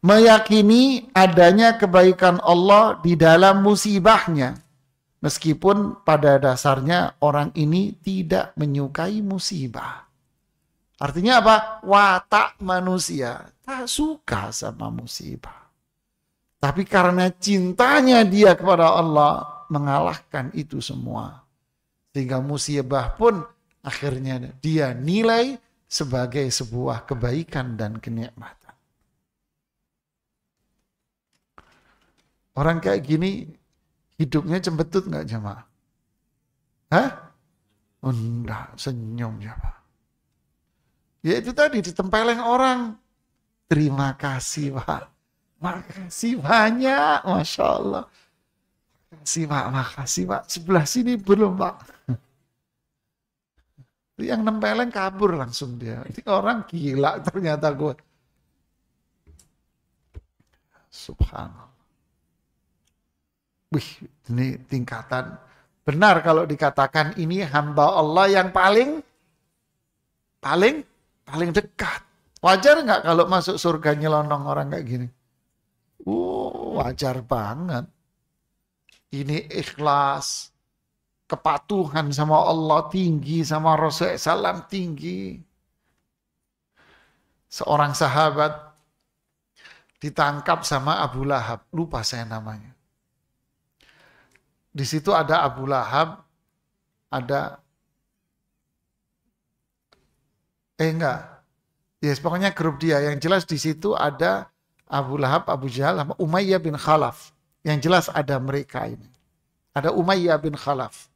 Meyakini adanya kebaikan Allah di dalam musibahnya. Meskipun pada dasarnya orang ini tidak menyukai musibah. Artinya apa? Watak manusia tak suka sama musibah. Tapi karena cintanya dia kepada Allah mengalahkan itu semua. Sehingga musibah pun akhirnya dia nilai sebagai sebuah kebaikan dan kenikmatan. Orang kayak gini hidupnya cembetut nggak jemaah? Hah? Oh, enggak, senyum jemaah. Ya itu tadi ditempeleng orang. Terima kasih Pak. Makasih banyak, Masya Allah. Makasih Pak. Sebelah sini belum Pak. Yang nempeleng kabur langsung dia. Ini orang gila ternyata gue. Subhanallah. Wih, ini tingkatan. Benar kalau dikatakan ini hamba Allah yang paling dekat. Wajar nggak kalau masuk surga nyelonong orang kayak gini? Wajar banget. Ini ikhlas, kepatuhan sama Allah tinggi, sama Rasulullah SAW tinggi. Seorang sahabat ditangkap sama Abu Lahab, lupa saya namanya. Di situ ada Abu Lahab, ada yes, pokoknya grup dia. Yang jelas di situ ada Abu Lahab, Abu Jahal, sama Umayyah bin Khalaf. Yang jelas ada mereka ini. Ada Umayyah bin Khalaf.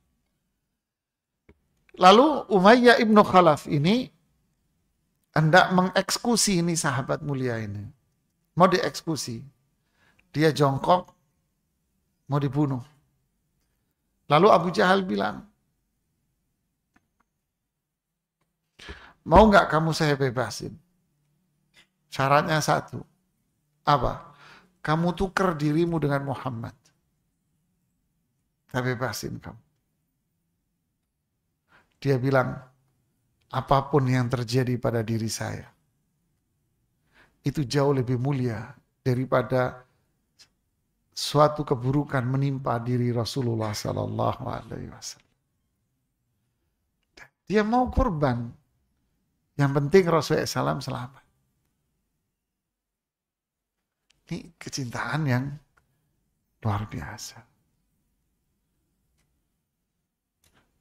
Lalu Umayyah ibnu Khalaf ini hendak mengeksekusi ini sahabat mulia ini. Mau dieksekusi. Dia jongkok, mau dibunuh. Lalu Abu Jahal bilang, mau nggak kamu saya bebasin? Syaratnya satu. Apa? Kamu tuker dirimu dengan Muhammad. Saya bebasin kamu. Dia bilang, apapun yang terjadi pada diri saya, itu jauh lebih mulia daripada suatu keburukan menimpa diri Rasulullah Sallallahu Alaihi Wasallam. Dia mau korban. Yang penting Rasulullah SAW selamat. Ini kecintaan yang luar biasa.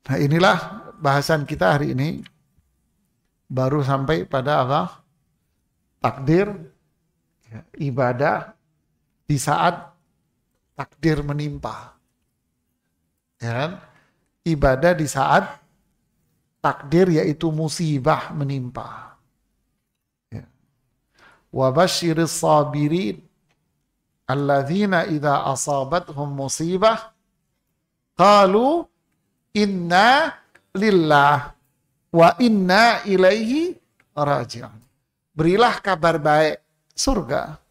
Nah inilah bahasan kita hari ini. Baru sampai pada apa? Takdir, ya, ibadah di saat takdir menimpa. Ya kan? Ibadah di saat takdir yaitu musibah menimpa. Ya. Wa basyiris sabirin alladzina idza asabathum musibah qalu inna lillah wa inna ilaihi raji'un. Berilah kabar baik surga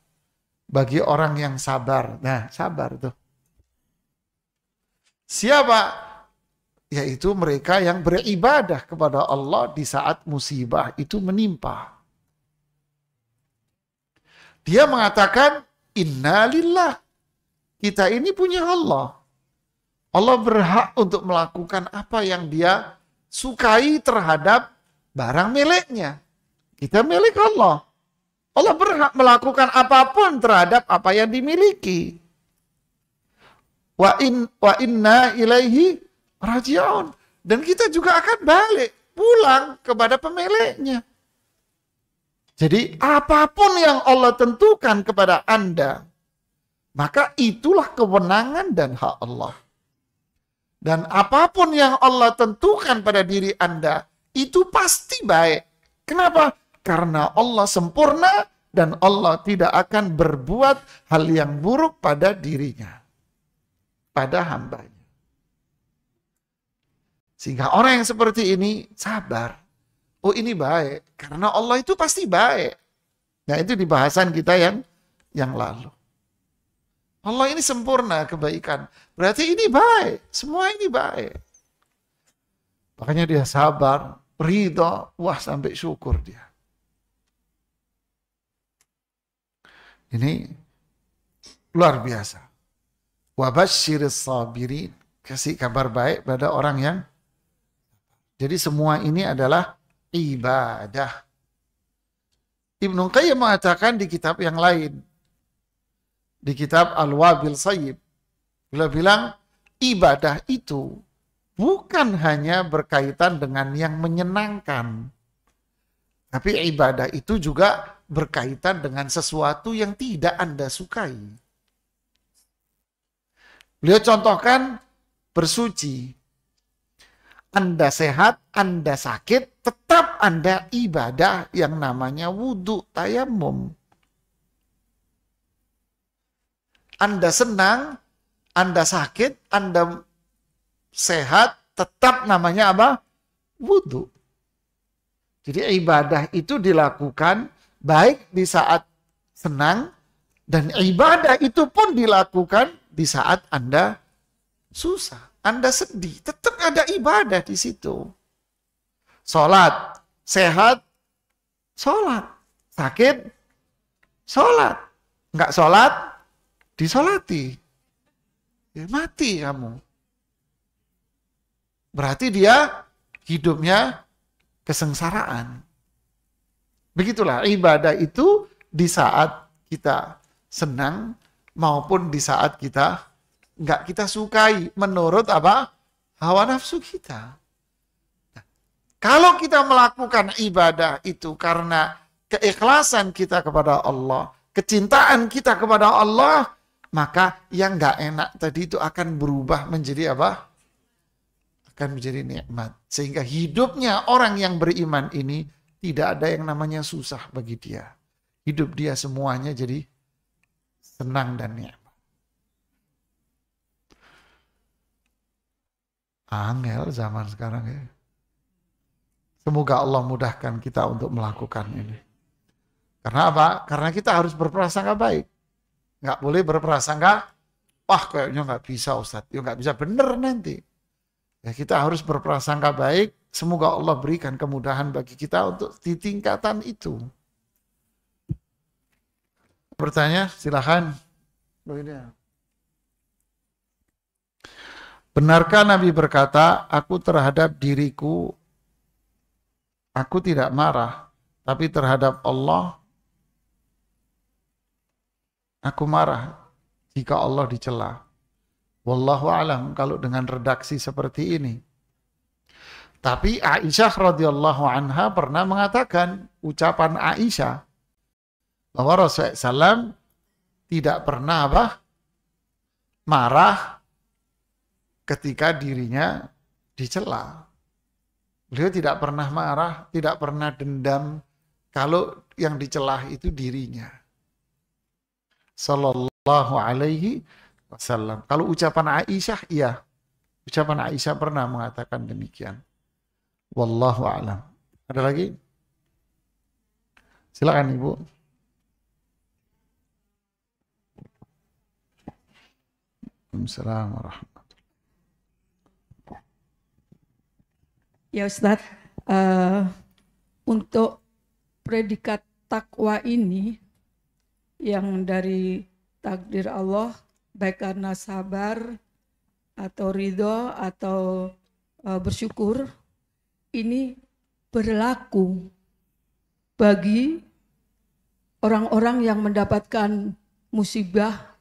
bagi orang yang sabar. Nah, sabar tuh. Siapa? Yaitu mereka yang beribadah kepada Allah di saat musibah itu menimpa. Dia mengatakan, inna lillah. Kita ini punya Allah. Allah berhak untuk melakukan apa yang dia sukai terhadap barang miliknya. Kita milik Allah. Allah berhak melakukan apapun terhadap apa yang dimiliki. Wa inna ilaihi raji'un. Dan kita juga akan balik, pulang kepada pemiliknya. Jadi apapun yang Allah tentukan kepada Anda, maka itulah kewenangan dan hak Allah. Dan apapun yang Allah tentukan pada diri Anda, itu pasti baik. Kenapa? Karena Allah sempurna dan Allah tidak akan berbuat hal yang buruk pada dirinya, pada hambanya. Sehingga orang yang seperti ini sabar. Oh ini baik, karena Allah itu pasti baik. Nah itu di bahasan kita yang lalu. Allah ini sempurna kebaikan. Berarti ini baik. Semua ini baik. Makanya dia sabar, ridha, wah sampai syukur dia. Ini luar biasa. Wa basyiris sabirin. Kasih kabar baik pada orang yang. Jadi semua ini adalah ibadah. Ibnu Qayyim mengatakan di kitab yang lain. Di kitab Al-Wabil Sayyib. Beliau bilang, ibadah itu bukan hanya berkaitan dengan yang menyenangkan. Tapi ibadah itu juga berkaitan dengan sesuatu yang tidak Anda sukai. Beliau contohkan bersuci. Anda sehat, Anda sakit, tetap Anda ibadah yang namanya wudhu tayamum. Anda senang, Anda sakit, Anda sehat, tetap namanya apa? Wudhu. Jadi ibadah itu dilakukan baik di saat senang, dan ibadah itu pun dilakukan di saat Anda susah, Anda sedih. Tetap ada ibadah di situ. Sholat, sehat, sholat. Sakit, sholat. Enggak sholat, disolati. Ya, mati kamu. Berarti dia hidupnya kesengsaraan. Begitulah ibadah itu di saat kita senang maupun di saat kita enggak kita sukai menurut apa? Hawa nafsu kita. Nah, kalau kita melakukan ibadah itu karena keikhlasan kita kepada Allah, kecintaan kita kepada Allah, maka yang enggak enak tadi itu akan berubah menjadi apa? Akan menjadi nikmat. Sehingga hidupnya orang yang beriman ini tidak ada yang namanya susah bagi dia. Hidup dia semuanya jadi senang dan nikmat. Angel zaman sekarang ya. Semoga Allah mudahkan kita untuk melakukan ini. Karena apa? Karena kita harus berprasangka baik. Nggak boleh berprasangka, wah kayaknya nggak bisa Ustadz. Ya nggak bisa, bener nanti. Ya kita harus berprasangka baik. Semoga Allah berikan kemudahan bagi kita untuk di tingkatan itu. Bertanya, silakan. Benarkah Nabi berkata, aku terhadap diriku, aku tidak marah, tapi terhadap Allah, aku marah jika Allah dicela. Wallahu alam kalau dengan redaksi seperti ini. Tapi Aisyah radhiyallahu anha pernah mengatakan, ucapan Aisyah, bahwa Rasulullah SAW tidak pernah marah ketika dirinya dicela. Beliau tidak pernah marah, tidak pernah dendam kalau yang dicela itu dirinya. Sallallahu alaihi wasallam. Kalau ucapan Aisyah, iya. Ucapan Aisyah pernah mengatakan demikian. Wallahu a'lam. Ada lagi? Silakan Ibu. Assalamualaikum warahmatullahi wabarakatuh. Ya Ustadz, untuk predikat takwa ini yang dari takdir Allah, baik karena sabar atau ridho atau bersyukur, ini berlaku bagi orang-orang yang mendapatkan musibah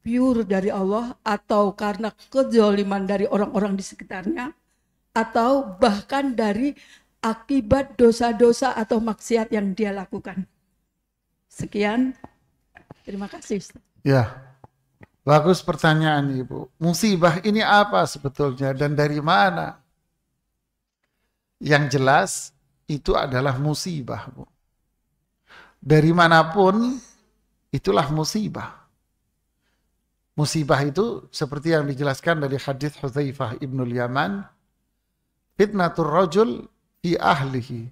pure dari Allah atau karena kezaliman dari orang-orang di sekitarnya atau bahkan dari akibat dosa-dosa atau maksiat yang dia lakukan. Sekian, terima kasih. Ya, bagus pertanyaan Ibu. Musibah ini apa sebetulnya dan dari mana? Yang jelas itu adalah musibah, Bu. Dari manapun itulah musibah. Musibah itu seperti yang dijelaskan dari hadis Hudzaifah Ibnul Yaman, fitnatur rajul fi ahlihi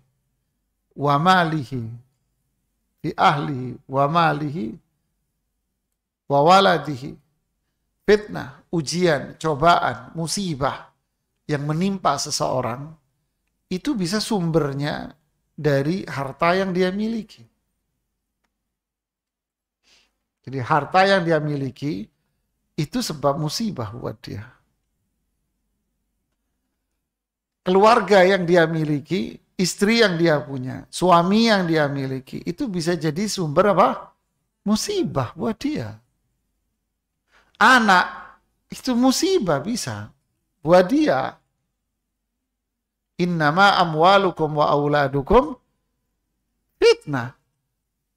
wa malihi, fi ahlihi wa malihi wa waladihi. Fitnah, ujian, cobaan, musibah yang menimpa seseorang itu bisa sumbernya dari harta yang dia miliki. Jadi harta yang dia miliki itu sebab musibah buat dia. Keluarga yang dia miliki, istri yang dia punya, suami yang dia miliki, itu bisa jadi sumber apa? Musibah buat dia. Anak, itu musibah bisa buat dia. Innama amwalukum wa auladukum fitnah.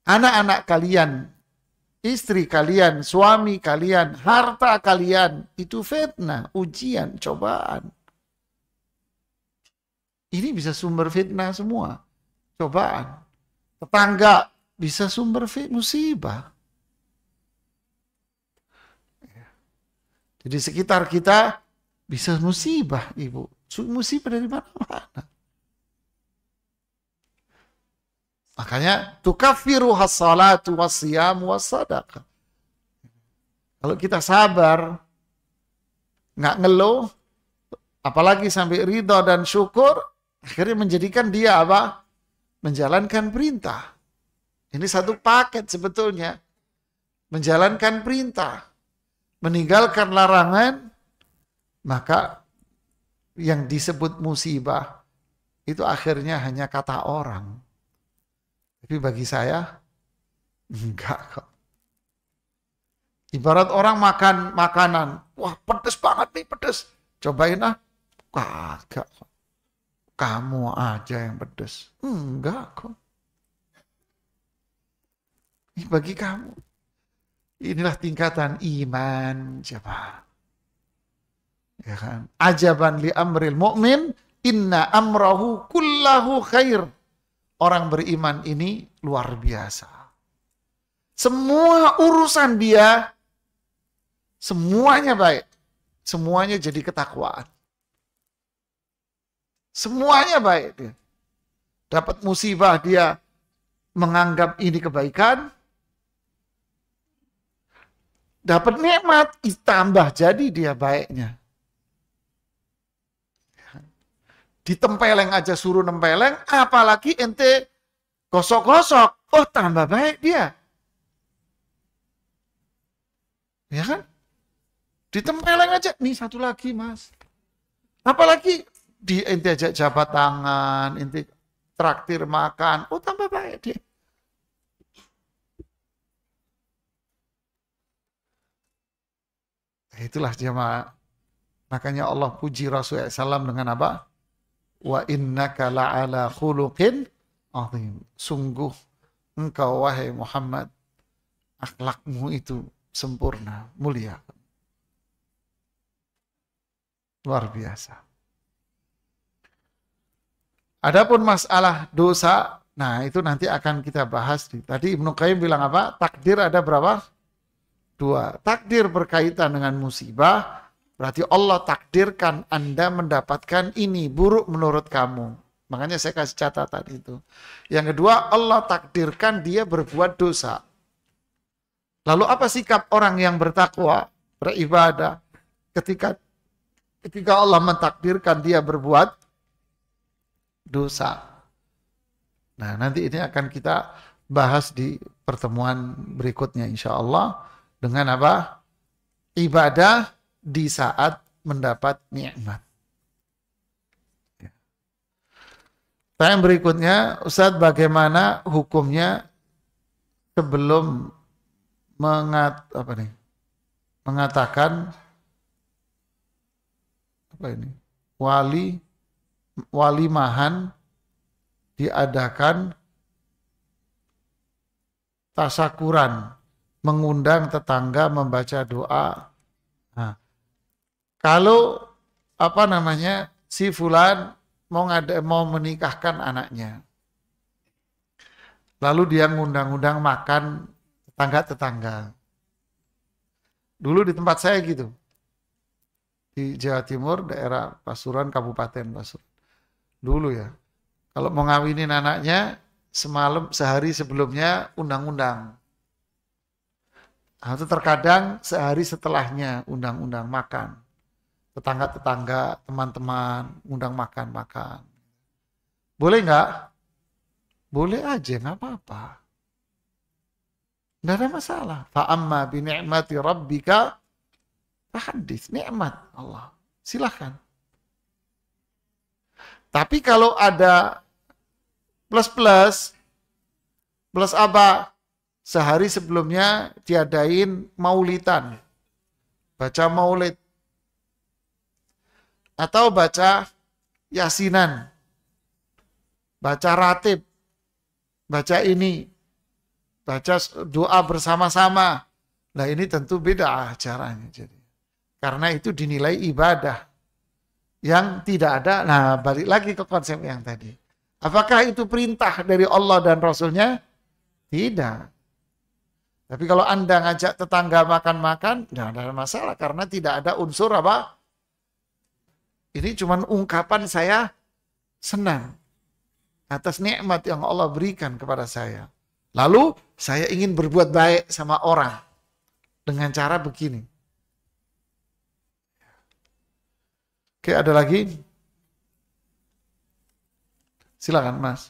Anak-anak kalian, istri kalian, suami kalian, harta kalian, itu fitnah, ujian, cobaan. Ini bisa sumber fitnah semua. Cobaan. Tetangga bisa sumber musibah. Jadi sekitar kita bisa musibah, Ibu. Musibah dari mana-mana. Makanya tukaffiru has-salatu was-siyam was-sadaqah. Kalau kita sabar, nggak ngeluh, apalagi sampai ridho dan syukur, akhirnya menjadikan dia apa? Menjalankan perintah. Ini satu paket sebetulnya. Menjalankan perintah. Meninggalkan larangan, maka yang disebut musibah itu akhirnya hanya kata orang. Tapi bagi saya, enggak kok. Ibarat orang makan makanan, wah pedes banget nih, pedes. Cobain ah, kagak. Kamu aja yang pedes. Enggak kok. Ini bagi kamu. Inilah tingkatan iman, coba. Ya kan? Ajaban li amril mu'min, inna amrahu kullahu khair. Orang beriman ini luar biasa. Semua urusan dia, semuanya baik. Semuanya jadi ketakwaan. Semuanya baik. dapat musibah dia menganggap ini kebaikan, dapat nikmat tambah jadi dia baiknya. Ditempeleng aja suruh nempeleng, apalagi ente gosok-gosok, oh tambah baik dia. Ya kan? Ditempeleng aja, nih satu lagi mas. Apalagi di ente ajak jabat tangan, ente traktir makan, oh tambah baik dia. Itulah jemaah. Makanya Allah puji Rasulullah SAW dengan apa? Wa innaka la'ala khuluqin azim. Sungguh engkau wahai Muhammad, akhlakmu itu sempurna, mulia. Luar biasa. Adapun masalah dosa, nah itu nanti akan kita bahas. Tadi Ibnu Qayyim bilang apa? Takdir ada berapa? 2. Takdir berkaitan dengan musibah, berarti Allah takdirkan Anda mendapatkan ini buruk menurut kamu. Makanya saya kasih catatan itu. Yang kedua, Allah takdirkan dia berbuat dosa. Lalu apa sikap orang yang bertakwa, beribadah ketika Allah mentakdirkan dia berbuat dosa? Nah, nanti ini akan kita bahas di pertemuan berikutnya insya Allah dengan apa? Ibadah di saat mendapat nikmat. Pertanyaan berikutnya, Ustadz, bagaimana hukumnya sebelum mengatakan walimahan diadakan tasyakuran, mengundang tetangga membaca doa. Nah, kalau si fulan mau menikahkan anaknya, lalu dia ngundang-undang makan tetangga-tetangga. Dulu di tempat saya gitu, di Jawa Timur, daerah Pasuruan, Kabupaten Pasuruan. Dulu ya, kalau mau ngawinin anaknya, sehari sebelumnya undang-undang. Atau terkadang sehari setelahnya undang-undang makan. Tetangga-tetangga, teman-teman, undang makan-makan. Boleh nggak? Boleh aja, nggak apa-apa. Nggak ada masalah. Fa'amma bi ni'mati rabbika fahadits. Nikmat Allah. Silahkan. Tapi kalau ada plus apa? Sehari sebelumnya diadain maulidan. Baca maulid. Atau baca yasinan. Baca ratib. Baca ini. Baca doa bersama-sama. Nah ini tentu beda caranya. Jadi, karena itu dinilai ibadah. Yang tidak ada, nah balik lagi ke konsep yang tadi. Apakah itu perintah dari Allah dan Rasulnya? Tidak. Tapi kalau Anda ngajak tetangga makan-makan, tidak ada masalah. Karena tidak ada unsur apa? Ini cuma ungkapan saya senang atas nikmat yang Allah berikan kepada saya. Lalu saya ingin berbuat baik sama orang dengan cara begini. Oke, ada lagi? Silakan, Mas.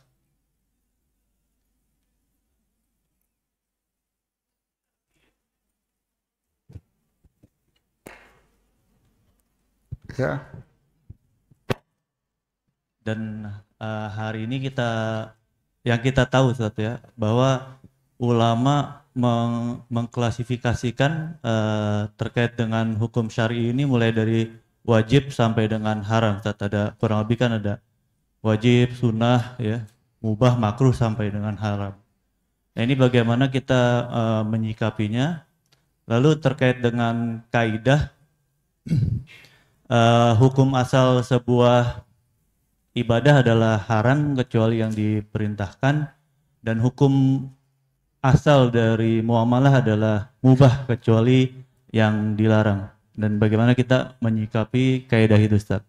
Ya. Dan hari ini yang kita tahu Ustaz ya, bahwa ulama mengklasifikasikan terkait dengan hukum syar'i ini mulai dari wajib sampai dengan haram. Ustaz, ada kurang lebih kan ada wajib, sunnah, ya, mubah, makruh sampai dengan haram. Nah, ini bagaimana kita menyikapinya? Lalu terkait dengan kaidah hukum asal sebuah ibadah adalah haram kecuali yang diperintahkan, dan hukum asal dari muamalah adalah mubah kecuali yang dilarang. Dan bagaimana kita menyikapi kaidah itu, Ustaz?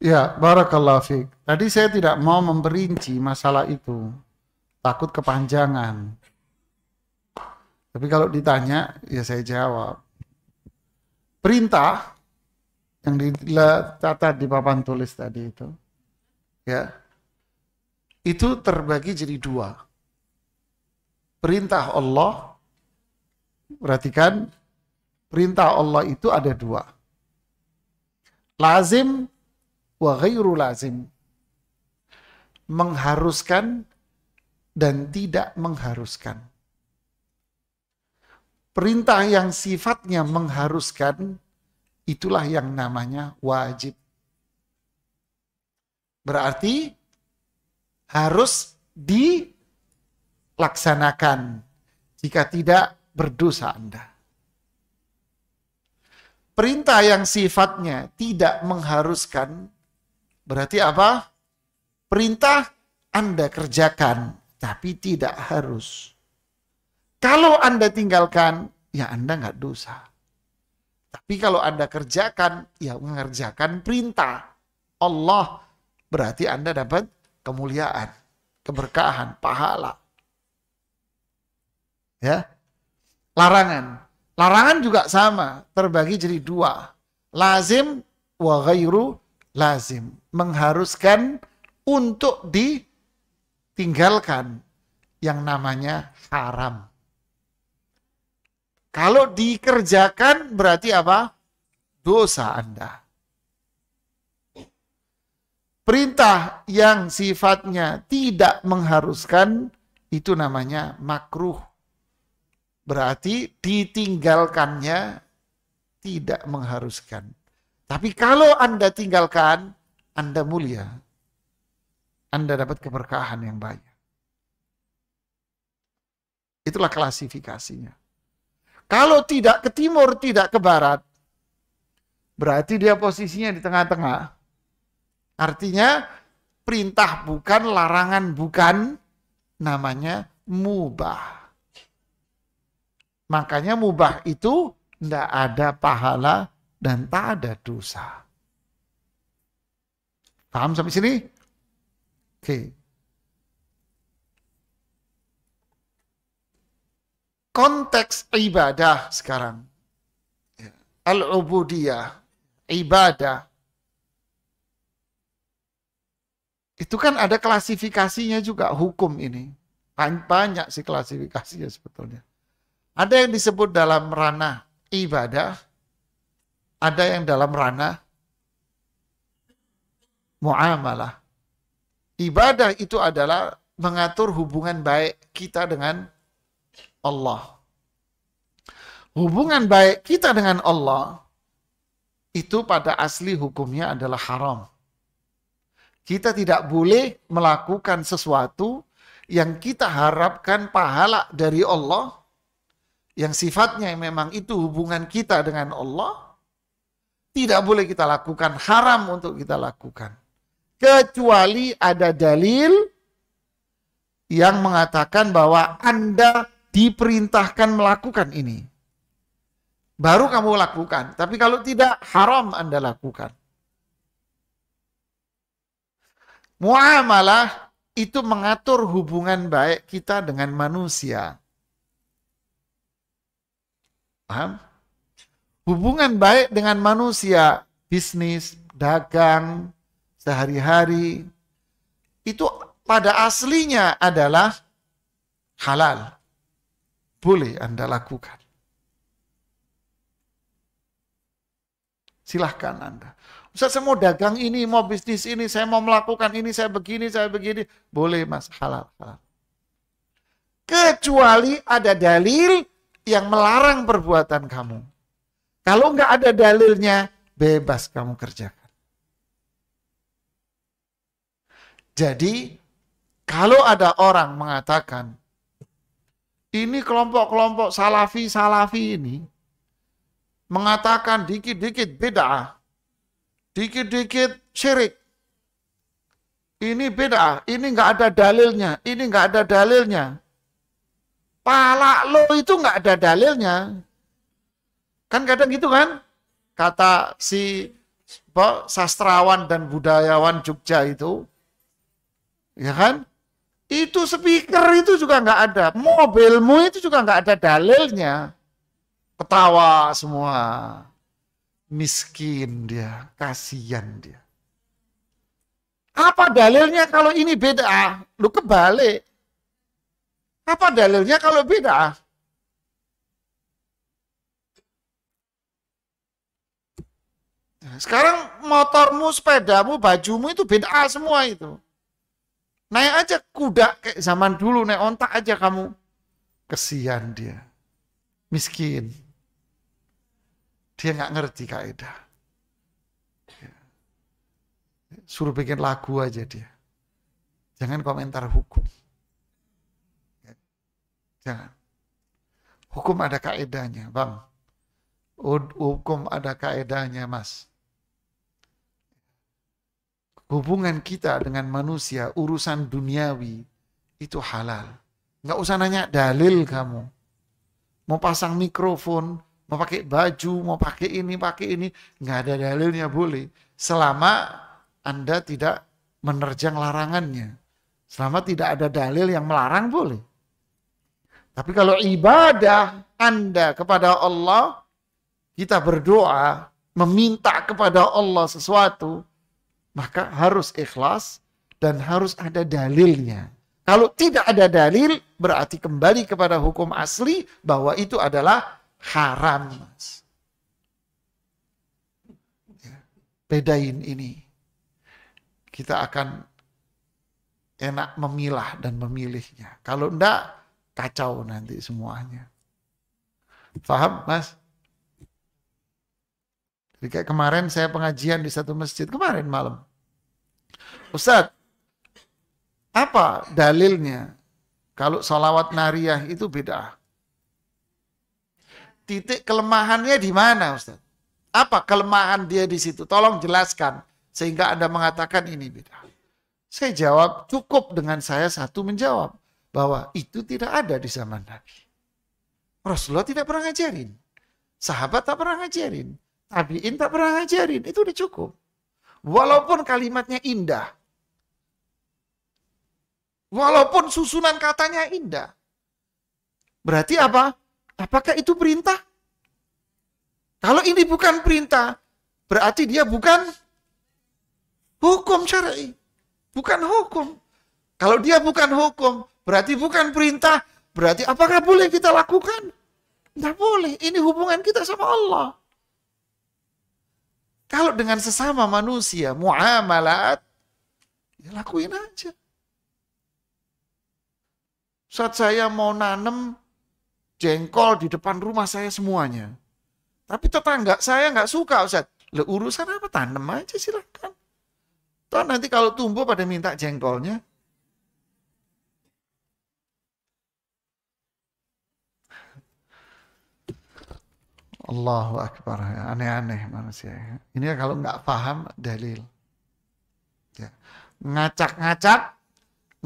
Ya, barakallahu fiik. Tadi saya tidak mau memperinci masalah itu. Takut kepanjangan. Tapi kalau ditanya, ya saya jawab. Perintah yang dicatat di papan tulis tadi itu, ya, itu terbagi jadi dua. Perintah Allah, perhatikan, perintah Allah itu ada dua. Lazim wa ghairu lazim. Mengharuskan dan tidak mengharuskan. Perintah yang sifatnya mengharuskan, itulah yang namanya wajib. Berarti harus dilaksanakan. Jika tidak, berdosa Anda. Perintah yang sifatnya tidak mengharuskan, berarti apa? Perintah Anda kerjakan, tapi tidak harus. Kalau Anda tinggalkan, ya Anda nggak dosa. Tapi kalau Anda kerjakan, ya mengerjakan perintah Allah, berarti Anda dapat kemuliaan, keberkahan, pahala. Ya, larangan. Larangan juga sama, terbagi jadi dua. Lazim wa ghairu lazim. Mengharuskan untuk ditinggalkan yang namanya haram. Kalau dikerjakan berarti apa? Dosa Anda. Perintah yang sifatnya tidak mengharuskan itu namanya makruh. Berarti ditinggalkannya tidak mengharuskan. Tapi kalau Anda tinggalkan, Anda mulia. Anda dapat keberkahan yang banyak. Itulah klasifikasinya. Kalau tidak ke timur, tidak ke barat, berarti dia posisinya di tengah-tengah. Artinya perintah bukan, larangan bukan, namanya mubah. Makanya mubah itu tidak ada pahala dan tak ada dosa. Paham sampai sini? Oke. Konteks ibadah sekarang. Al-ubudiyah, ibadah. Itu kan ada klasifikasinya juga hukum ini. Banyak sih klasifikasinya sebetulnya. Ada yang disebut dalam ranah ibadah, ada yang dalam ranah muamalah. Ibadah itu adalah mengatur hubungan baik kita dengan Allah. Hubungan baik kita dengan Allah itu pada asli hukumnya adalah haram. Kita tidak boleh melakukan sesuatu yang kita harapkan pahala dari Allah, yang sifatnya memang itu hubungan kita dengan Allah, tidak boleh kita lakukan, haram untuk kita lakukan. Kecuali ada dalil yang mengatakan bahwa Anda diperintahkan melakukan ini. Baru kamu lakukan. Tapi kalau tidak, haram Anda lakukan. Muamalah itu mengatur hubungan baik kita dengan manusia. Paham? Hubungan baik dengan manusia, bisnis, dagang, sehari-hari, itu pada aslinya adalah halal. Boleh Anda lakukan. Silahkan Anda. Ustaz, saya mau dagang ini, mau bisnis ini, saya mau melakukan ini, saya begini, saya begini. Boleh Mas, halal. Kecuali ada dalil yang melarang perbuatan kamu. Kalau nggak ada dalilnya, bebas kamu kerjakan. Jadi, kalau ada orang mengatakan, ini kelompok-kelompok salafi ini mengatakan dikit-dikit bid'ah, dikit-dikit syirik. Ini bid'ah, ini nggak ada dalilnya, ini nggak ada dalilnya. Pala lo itu nggak ada dalilnya. Kan kadang gitu kan? Kata si sastrawan dan budayawan Jogja itu, ya kan? Itu speaker itu juga nggak ada, mobilmu itu juga nggak ada dalilnya. Ketawa semua, miskin dia, kasihan dia. Apa dalilnya kalau ini beda? Lu kebalik. Apa dalilnya kalau beda? Sekarang motormu, sepedamu, bajumu itu beda semua itu. Naik aja kuda kayak zaman dulu, naik ontak aja kamu. Kesian dia. Miskin. Dia nggak ngerti kaidah. Suruh bikin lagu aja dia. Jangan komentar hukum. Jangan. Hukum ada kaidahnya, Bang. Hukum ada kaidahnya, Mas. Hubungan kita dengan manusia, urusan duniawi, itu halal. Nggak usah nanya dalil kamu. Mau pasang mikrofon, mau pakai baju, mau pakai ini, nggak ada dalilnya boleh. Selama Anda tidak menerjang larangannya. Selama tidak ada dalil yang melarang boleh. Tapi kalau ibadah Anda kepada Allah, kita berdoa, meminta kepada Allah sesuatu, maka harus ikhlas dan harus ada dalilnya. Kalau tidak ada dalil, berarti kembali kepada hukum asli bahwa itu adalah haram. Bedain ini. Kita akan enak memilah dan memilihnya. Kalau enggak, kacau nanti semuanya. Paham, Mas? Jadi kayak kemarin saya pengajian di satu masjid, kemarin malam. Ustadz, apa dalilnya kalau sholawat nariyah itu beda? Titik kelemahannya di mana, Ustadz? Apa kelemahan dia di situ? Tolong jelaskan, sehingga Anda mengatakan ini beda. Saya jawab, cukup dengan saya satu menjawab, bahwa itu tidak ada di zaman Nabi. Rasulullah tidak pernah ngajarin. Sahabat tak pernah ngajarin. Tabi'in tak pernah ngajarin, itu udah cukup. Walaupun kalimatnya indah. Walaupun susunan katanya indah. Berarti apa? Apakah itu perintah? Kalau ini bukan perintah, berarti dia bukan hukum syar'i. Bukan hukum. Kalau dia bukan hukum, berarti bukan perintah, berarti apakah boleh kita lakukan? Tidak boleh, ini hubungan kita sama Allah. Kalau dengan sesama manusia, muamalat, ya lakuin aja. Saat saya mau nanam jengkol di depan rumah saya semuanya. Tapi tetangga saya nggak suka, Ustaz. Lah urusan apa? Tanam aja silakan. Toh nanti kalau tumbuh pada minta jengkolnya. Allahu Akbar, aneh-aneh manusia. Ini kalau nggak paham dalil, ya. Ngacak-ngacak,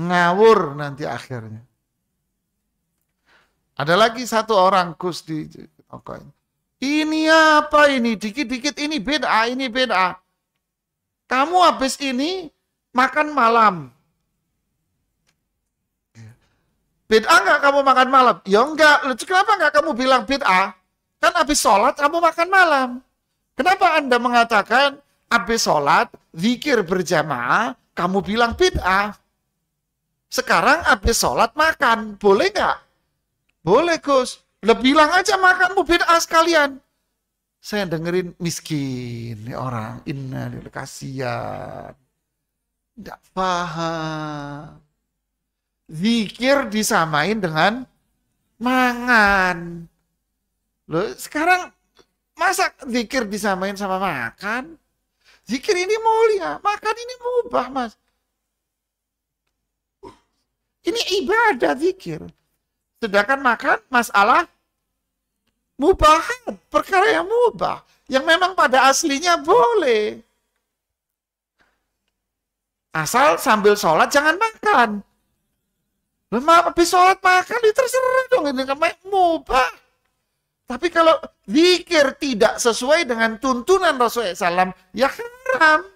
ngawur nanti akhirnya. Ada lagi satu orang Gus di toko ini. Ini apa ini? Dikit-dikit ini beda, ini beda. Kamu habis ini makan malam. Beda nggak kamu makan malam? Ya enggak. Kenapa nggak kamu bilang beda? Kan habis sholat kamu makan malam. Kenapa Anda mengatakan habis sholat, zikir berjamaah, kamu bilang bid'ah? Sekarang habis sholat makan, boleh nggak? Boleh Gus. Bilang aja makanmu bid'ah sekalian. Saya dengerin miskin nih orang, innalillahi kasihan. Nggak paham. Zikir disamain dengan mangan. Loh, sekarang masa zikir disamain sama makan? Zikir ini mulia, makan ini mubah, Mas. Ini ibadah zikir. Sedangkan makan masalah mubahat, perkara yang mubah, yang memang pada aslinya boleh. Asal sambil sholat jangan makan. Habis sholat makan, itu terserah dong, ini namanya mubah. Tapi kalau zikir tidak sesuai dengan tuntunan Rasulullah SAW, ya haram.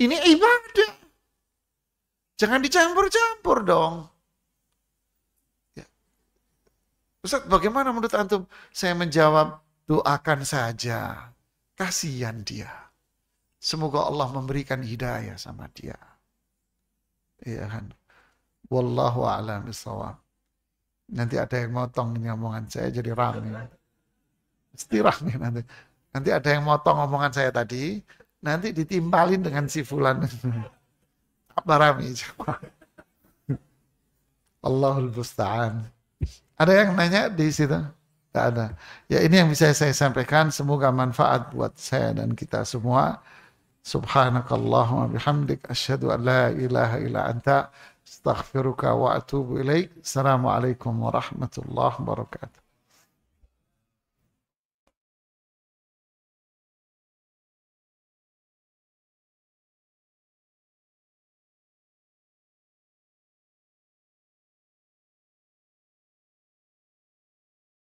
Ini ibadah. Jangan dicampur-campur dong. Ya. Ustaz, bagaimana menurut antum? Saya menjawab, doakan saja. Kasihan dia. Semoga Allah memberikan hidayah sama dia. Iya kan? Wallahu a'lam bishawab. Nanti ada yang motong ini omongan saya jadi rame. Pasti rame nanti. Nanti ada yang motong omongan saya tadi, nanti ditimpalin dengan si fulan. Apa rame? Allahul musta'an. Ada yang nanya di situ? Tidak ada. Ya ini yang bisa saya sampaikan. Semoga manfaat buat saya dan kita semua. Subhanakallahumma bihamdik. Asyhadu an la ilaha illa anta. Astaghfiruka wa atubu ilaik. Assalamualaikum warahmatullahi wabarakatuh.